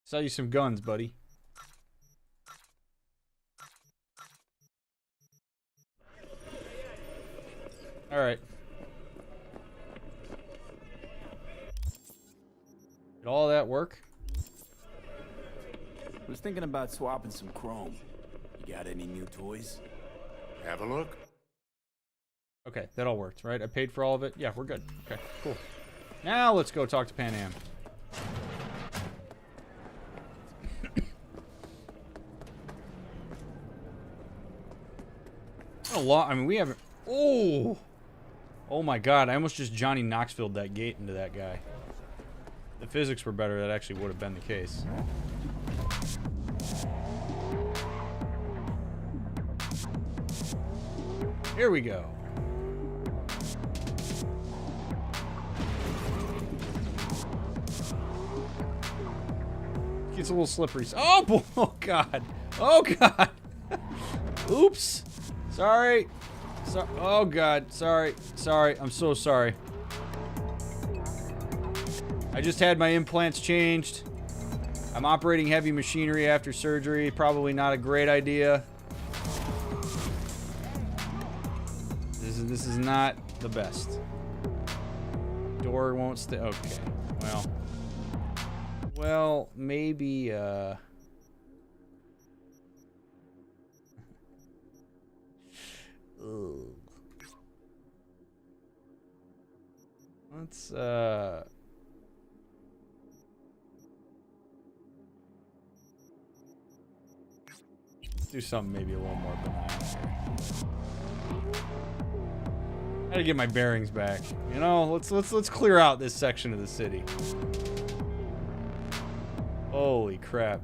Sell you some guns, buddy. Alright. Did all that work? I was thinking about swapping some chrome. You got any new toys? Have a look. Okay, that all worked, right? I paid for all of it? Yeah, we're good. Okay, cool. Now let's go talk to Pan Am. A lot. I mean, we haven't. Oh my God! I almost just Johnny Knoxville'd that gate into that guy. If the physics were better, that actually would have been the case. Here we go. Gets a little slippery. Oh God! Oh God! Oops. Sorry. Oh God. Sorry. I'm so sorry. I just had my implants changed. I'm operating heavy machinery after surgery. Probably not a great idea. This is not the best. Door won't stay. Okay. Well, maybe. Let's do something maybe a little more benign here. Gotta get my bearings back. You know, let's clear out this section of the city. Holy crap.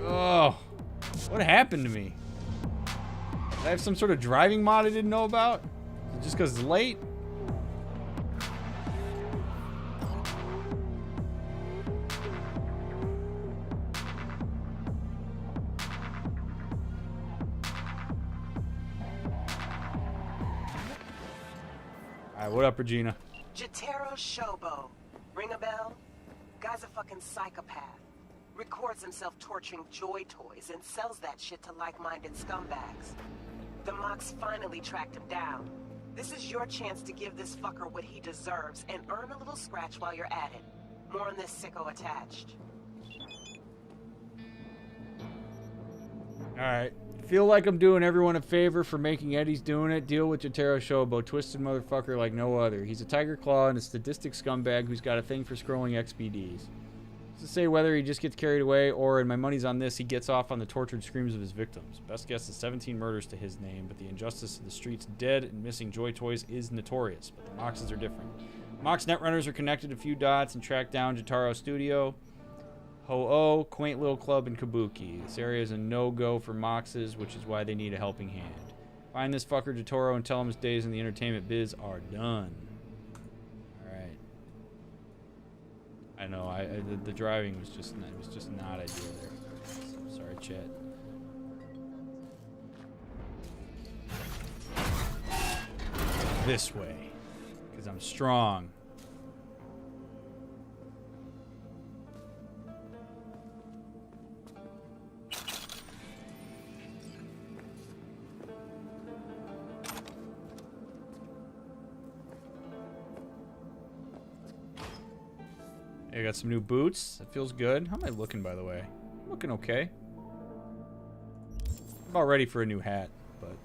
Oh, what happened to me? Did I have some sort of driving mod I didn't know about? Is it just because it's late? Alright, what up, Regina? Jotaro Shobo. Ring a bell? Guy's a fucking psychopath. Records himself torturing joy toys and sells that shit to like-minded scumbags. The Mox finally tracked him down. This is your chance to give this fucker what he deserves and earn a little scratch while you're at it. More on this sicko attached. Alright. Feel like I'm doing everyone a favor for making Eddie's doing it. Deal with Jotaro Shobo, twisted motherfucker like no other. He's a tiger claw and a sadistic scumbag who's got a thing for scrolling XBDs. To say whether he just gets carried away or, and my money's on this, he gets off on the tortured screams of his victims. Best guess is 17 murders to his name, but the injustice of the streets dead and missing joy toys is notorious. But the Moxes are different. Mox netrunners are connected a few dots and track down Jotaro Studio, Ho-Oh, quaint little club in Kabuki. This area is a no-go for Moxes, which is why they need a helping hand. Find this fucker Jotaro and tell him his days in the entertainment biz are done. Alright. I know, the driving was just not ideal there. So, sorry, chat. This way, because I'm strong. I got some new boots. That feels good. How am I looking, by the way? I'm looking okay. I'm about ready for a new hat, but...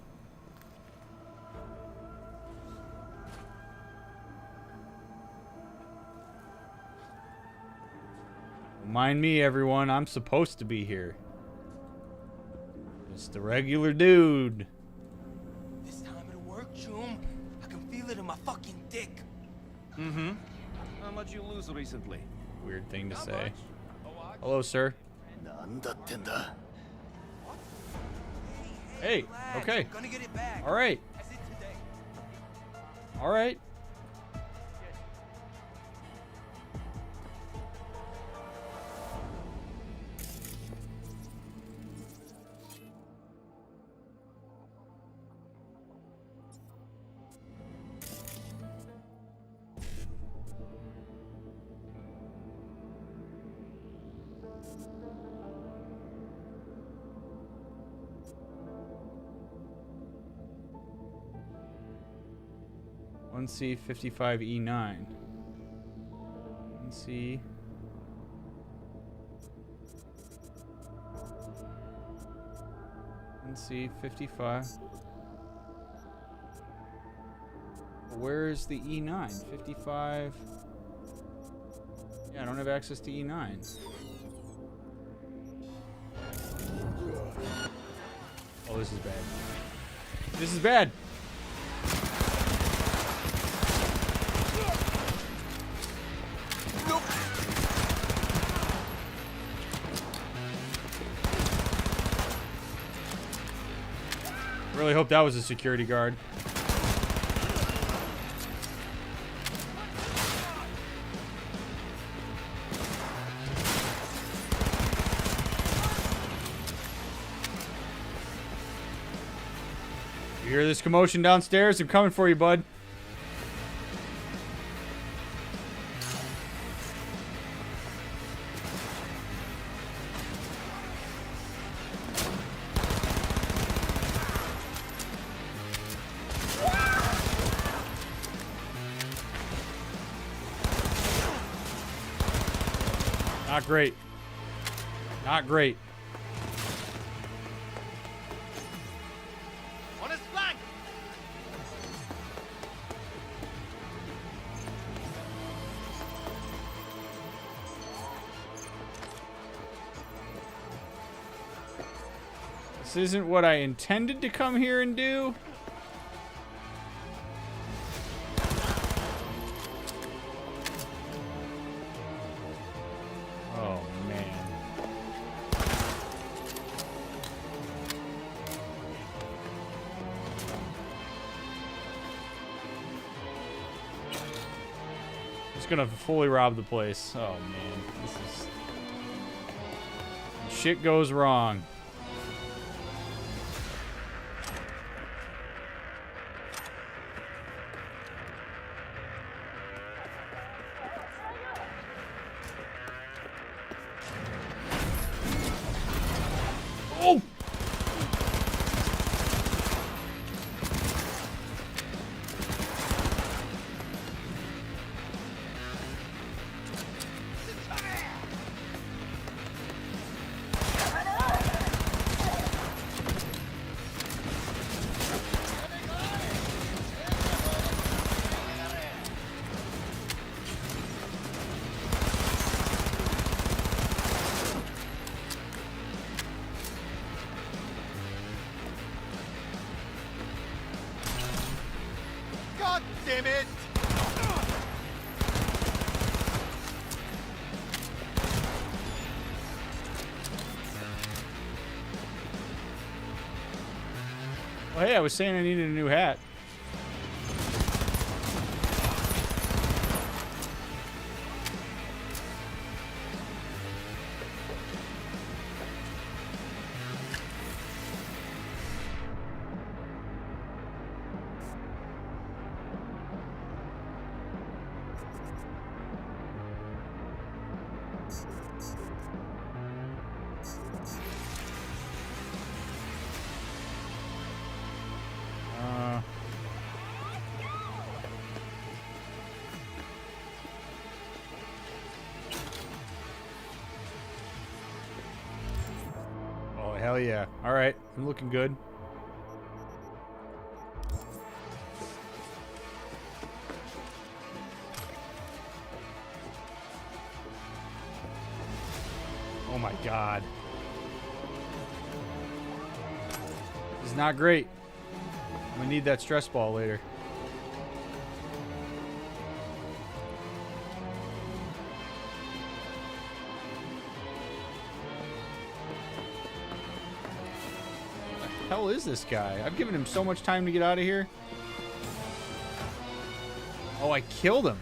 Don't mind me, everyone. I'm supposed to be here. Just a regular dude. This time it'll work, Jum. I can feel it in my fucking dick. Mm-hmm. How much you lose recently? Weird thing to say. Hello, sir. Hey, okay. All right. All right. C55E9. 1C. C55. Where is the E9? 55. Yeah, I don't have access to E9. Oh, this is bad. This is bad. Really hope that was a security guard. You hear this commotion downstairs? I'm coming for you, bud. Not great. Not great. On his flank! This isn't what I intended to come here and do. just gonna fully rob the place. Oh man, this is... Shit goes wrong. Oh! God damn it! Well, hey, I was saying I needed a new hat. Oh, hell yeah. All right, I'm looking good. Oh my god. This is not great. I'm gonna need that stress ball later. What the hell is this guy? I've given him so much time to get out of here. Oh, I killed him.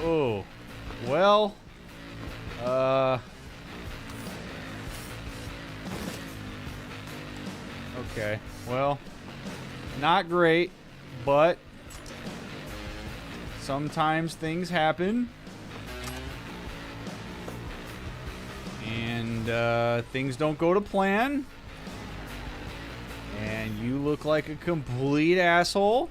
Oh, well, okay, well, not great, but sometimes things happen, and things don't go to plan, and you look like a complete asshole.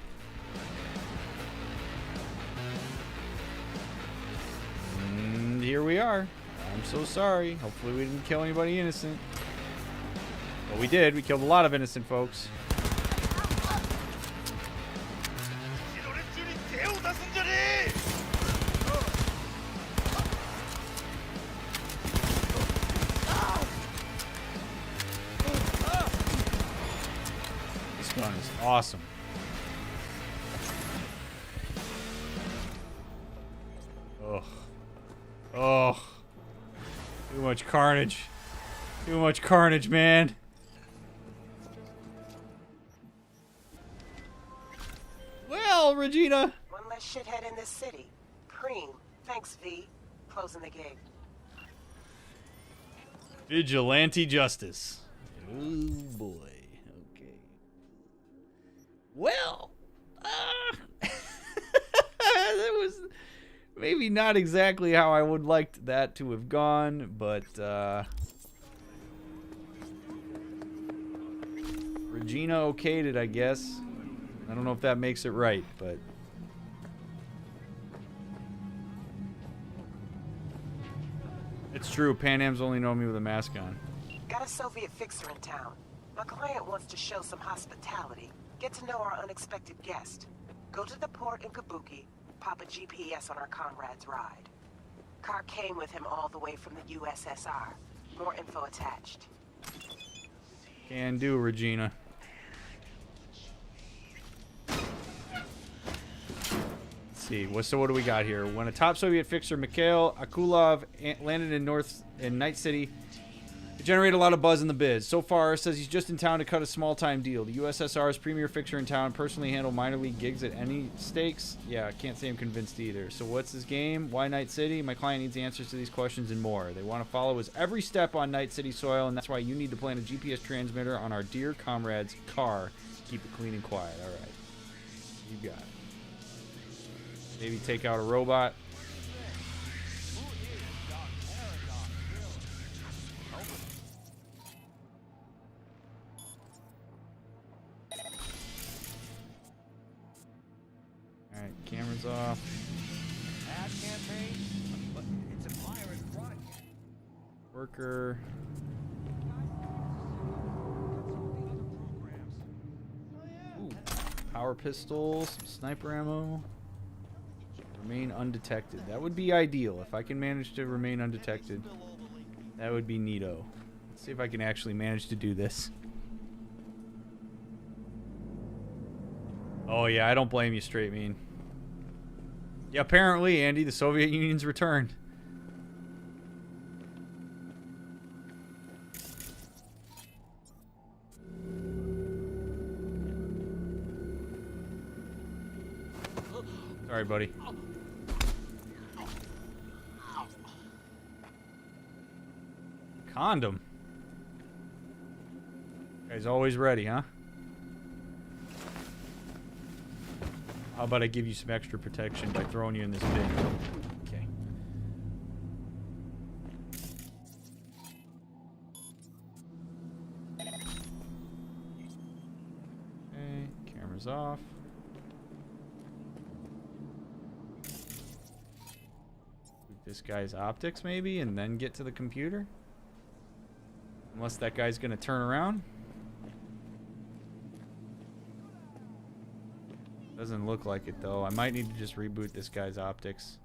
Here we are. I'm so sorry. Hopefully we didn't kill anybody innocent. Well, we did. We killed a lot of innocent folks. This gun is awesome. Ugh. Oh, too much carnage. Too much carnage, man. Well, Regina. One less shithead in this city. Preem. Thanks, V. Closing the gate. Vigilante justice. Oh, boy. Okay. Well, that was... maybe not exactly how I would like that to have gone, but Regina okayed it, I guess. I don't know if that makes it right, but it's true. Pan Am's only known me with a mask on. Got a Soviet fixer in town. My client wants to show some hospitality. Get to know our unexpected guest. Go to the port in Kabuki. Pop a GPS on our comrade's ride. Car came with him all the way from the USSR. More info attached. Can do, Regina. see. So what do we got here? When a top Soviet fixer, Mikhail Akulov, landed in Night City, it generated a lot of buzz in the biz. So far, says he's just in town to cut a small-time deal. The USSR's premier fixer in town, personally handle minor league gigs at any stakes. Yeah, can't say I'm convinced either. So what's his game? Why Night City? My client needs answers to these questions and more. They want to follow his every step on Night City soil, and that's why you need to plant a GPS transmitter on our dear comrade's car. Keep it clean and quiet. All right. You got it. Maybe take out a robot. Alright, cameras off. Ad campaign, but it's a pirate project. Worker. Ooh, power pistol, some sniper ammo. Remain undetected. That would be ideal. If I can manage to remain undetected, that would be neato. Let's see if I can actually manage to do this. Oh yeah, I don't blame you, straight mean. Yeah, apparently, Andy, the Soviet Union's returned. Sorry, buddy. Condom. Guy's always ready, huh? How about I give you some extra protection by throwing you in this bin? Okay. Okay, camera's off. This guy's optics maybe, and then get to the computer? Unless that guy's gonna turn around. Doesn't look like it though. I might need to just reboot this guy's optics.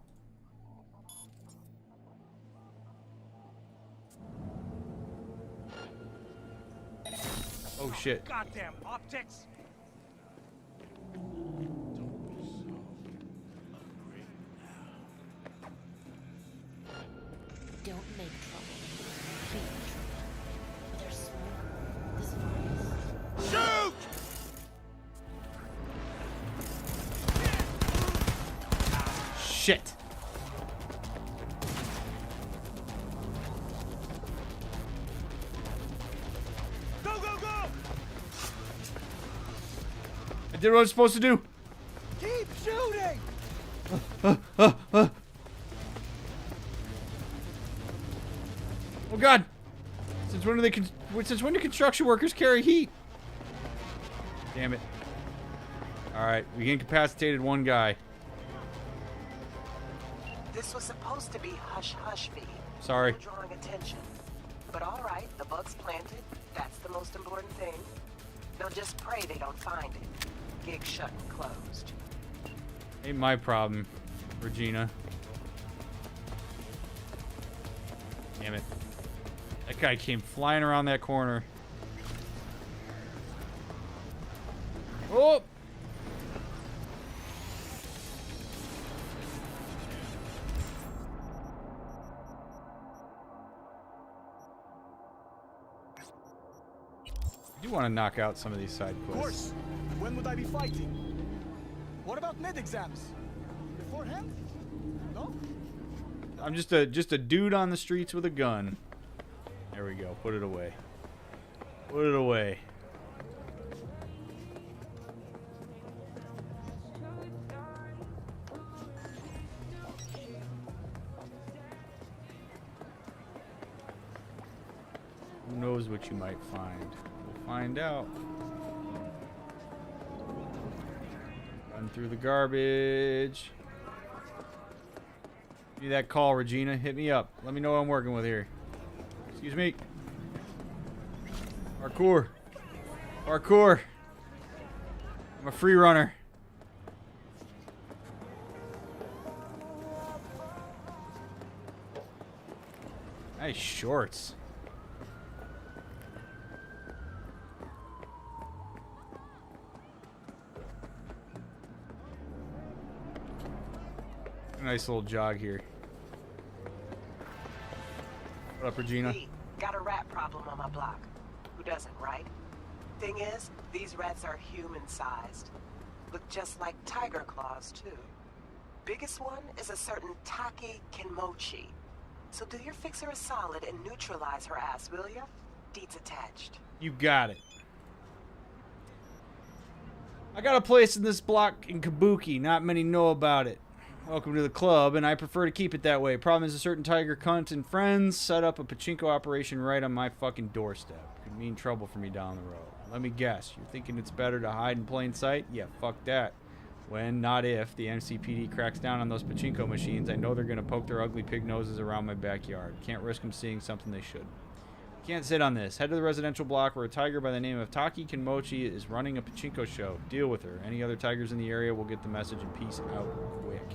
Oh shit. Goddamn optics! Don't make trouble. Be trouble. There's smoke. This furnace. Shoot! Shit. Go, go, go! I did what I was supposed to do. Keep shooting! Oh god! Since when do construction workers carry heat? Damn it! All right, we incapacitated one guy. This was supposed to be hush-hush, V. Sorry. You're drawing attention. But all right, the bug's planted. That's the most important thing. Now just pray they don't find it. Gig shut and closed. Ain't my problem, Regina. Damn it. That guy came flying around that corner. Oh! I do want to knock out some of these side Of quests. course. When would I be fighting? What about med exams? Beforehand? No? I'm just a dude on the streets with a gun. There we go. Put it away. Put it away. Who knows what you might find? We'll find out. Run through the garbage. Give me that call, Regina. Hit me up. Let me know what I'm working with here. Excuse me. Parkour. Parkour. I'm a free runner. Nice shorts. Nice little jog here. What up, Regina? Hey, got a rat problem on my block. Who doesn't, right? Thing is, these rats are human-sized. Look just like tiger claws, too. Biggest one is a certain Taki Kenmochi. So do your fixer a solid and neutralize her ass, will ya? Deeds attached. You got it. I got a place in this block in Kabuki. Not many know about it. Welcome to the club, and I prefer to keep it that way. Problem is, a certain tiger cunt and friends set up a pachinko operation right on my fucking doorstep. Could mean trouble for me down the road. Let me guess. You're thinking it's better to hide in plain sight? Yeah, fuck that. When, not if, the NCPD cracks down on those pachinko machines, I know they're going to poke their ugly pig noses around my backyard. Can't risk them seeing something they should. Can't sit on this. Head to the residential block where a tiger by the name of Taki Kenmochi is running a pachinko show. Deal with her. Any other tigers in the area will get the message and peace out quick.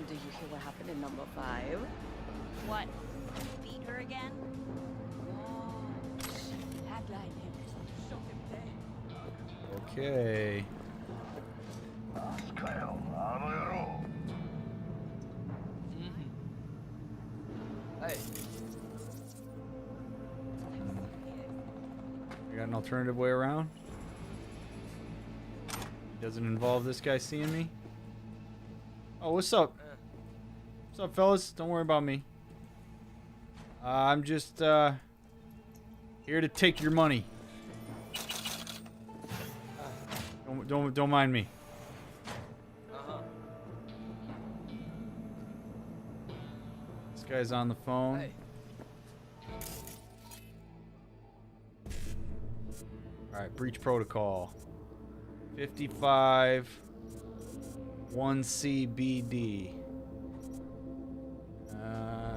Do you hear what happened in number 5? What? Beat her again? Headline him. Show him dead. Okay. Hey. You got an alternative way around? Doesn't involve this guy seeing me? Oh, what's up? What's up, fellas? Don't worry about me. I'm just here to take your money. Don't mind me. This guy's on the phone. Hey. All right, breach protocol. 55 1CBD.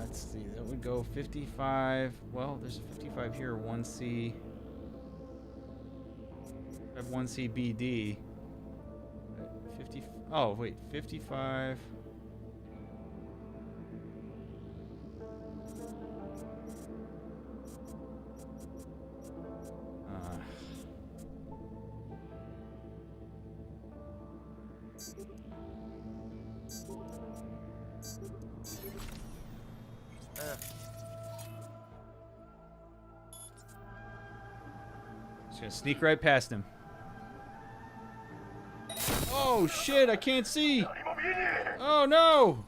Let's see, that would go 55. Well, there's a 55 here. 1C. 1CBD. 50. Oh wait, 55. Just gonna sneak right past him. Oh shit, I can't see! Oh no!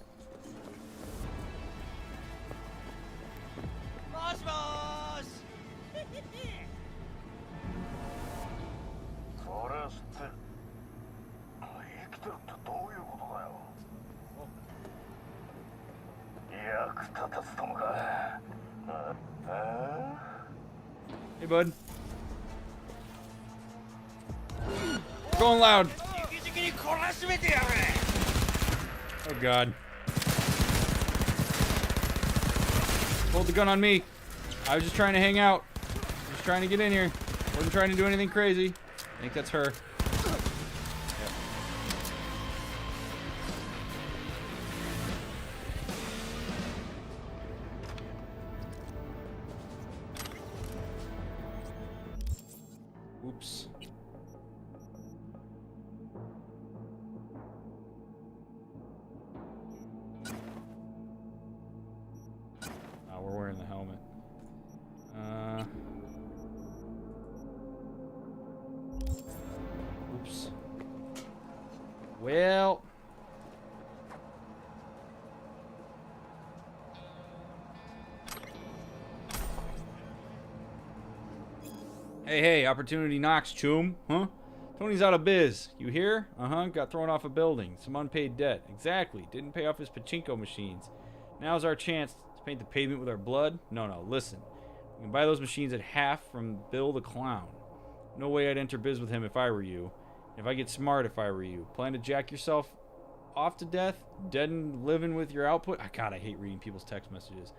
Hey, bud. Going loud. Oh god. Hold the gun on me. I was just trying to hang out. Just trying to get in here. Wasn't trying to do anything crazy. I think that's her. Yep. Oops. We're wearing the helmet. Oops. Well. Hey, opportunity knocks, chum. Huh? Tony's out of biz. You hear? Got thrown off a building. Some unpaid debt. Exactly. Didn't pay off his pachinko machines. Now's our chance to paint the pavement with our blood? No, listen. We can buy those machines at half from Bill the Clown. No way I'd enter biz with him if I were you. If I get smart if I were you. Plan to jack yourself off to death? Dead and living with your output? God, I hate reading people's text messages.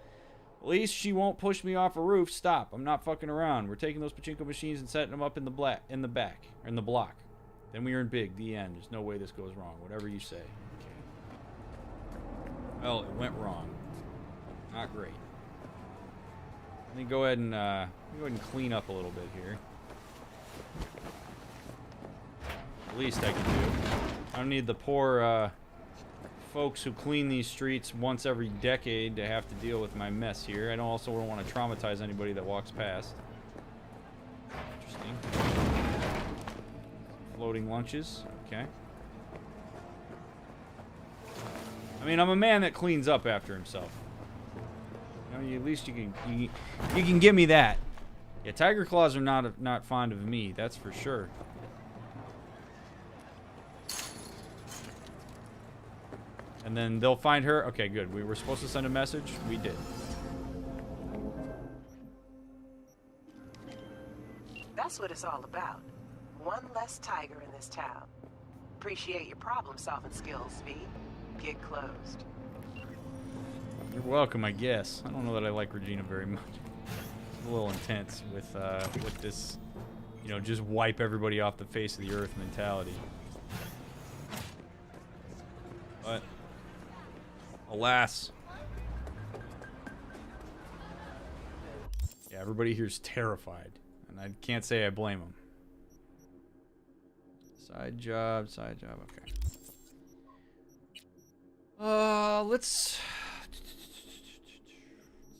At least she won't push me off a roof. Stop. I'm not fucking around. We're taking those pachinko machines and setting them up in the block. Then we earn big. The end. There's no way this goes wrong. Whatever you say. Okay. Well, it went wrong. Not great. Let me go ahead and clean up a little bit here. The least I can do. I don't need the poor folks who clean these streets once every decade to have to deal with my mess here. I don't want to traumatize anybody that walks past. Interesting. Floating lunches. Okay. I mean, I'm a man that cleans up after himself. You know, at least you can give me that. Yeah, tiger claws are not fond of me. That's for sure. And then they'll find her. Okay, good. We were supposed to send a message. We did. That's what it's all about. One less tiger in this town. Appreciate your problem-solving skills, V. Get closed. You're welcome, I guess. I don't know that I like Regina very much. It's a little intense with this, you know, just wipe everybody off the face of the earth mentality. But alas. Yeah, everybody here's terrified. And I can't say I blame them. Side job, okay. Let's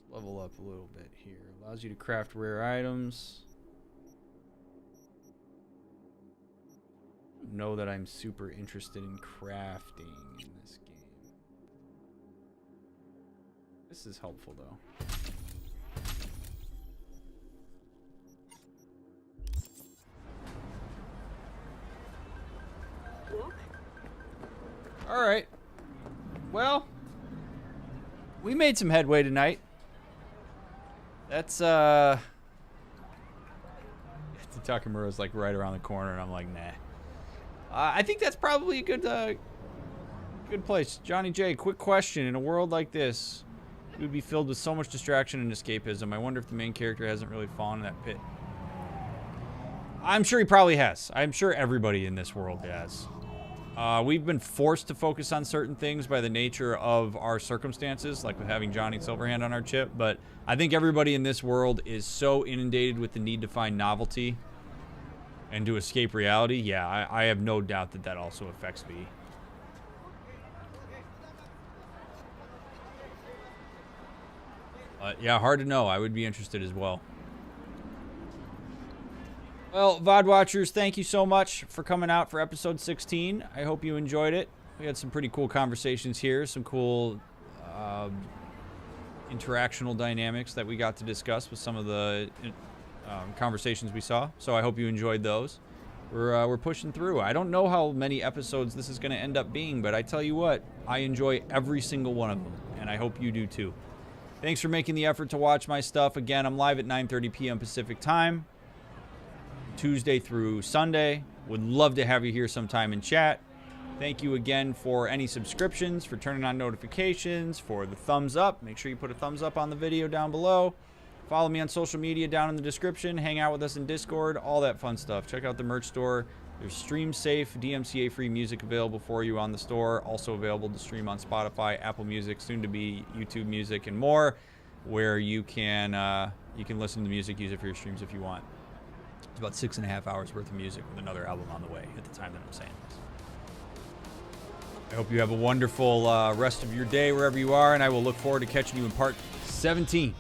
level up a little bit here. Allows you to craft rare items. Know that I'm super interested in crafting in this game. This is helpful though. All right. Well, we made some headway tonight. That's Takamura's like right around the corner, and I'm like, nah. I think that's probably a good place. Johnny J, quick question: in a world like this, it would be filled with so much distraction and escapism. I wonder if the main character hasn't really fallen in that pit. I'm sure he probably has. I'm sure everybody in this world has. We've been forced to focus on certain things by the nature of our circumstances, like with having Johnny Silverhand on our chip, but I think everybody in this world is so inundated with the need to find novelty and to escape reality. Yeah, I have no doubt that that also affects me. Yeah, hard to know. I would be interested as well. Well, VOD watchers, thank you so much for coming out for episode 16. I hope you enjoyed it. We had some pretty cool conversations here, some cool interactional dynamics that we got to discuss with some of the conversations we saw. So I hope you enjoyed those. We're pushing through. I don't know how many episodes this is going to end up being, but I tell you what, I enjoy every single one of them, and I hope you do too. Thanks for making the effort to watch my stuff. Again, I'm live at 9:30 p.m. Pacific time. Tuesday through Sunday. Would love to have you here sometime in chat. Thank you again for any subscriptions, for turning on notifications, for the thumbs up. Make sure you put a thumbs up on the video down below. Follow me on social media down in the description. Hang out with us in Discord, all that fun stuff. Check out the merch store. There's stream safe, DMCA free music available for you on the store. Also available to stream on Spotify, Apple Music, soon to be YouTube Music, and more, where you can listen to music, use it for your streams if you want. It's about 6.5 hours worth of music with another album on the way at the time that I'm saying this. I hope you have a wonderful rest of your day wherever you are, and I will look forward to catching you in part 17.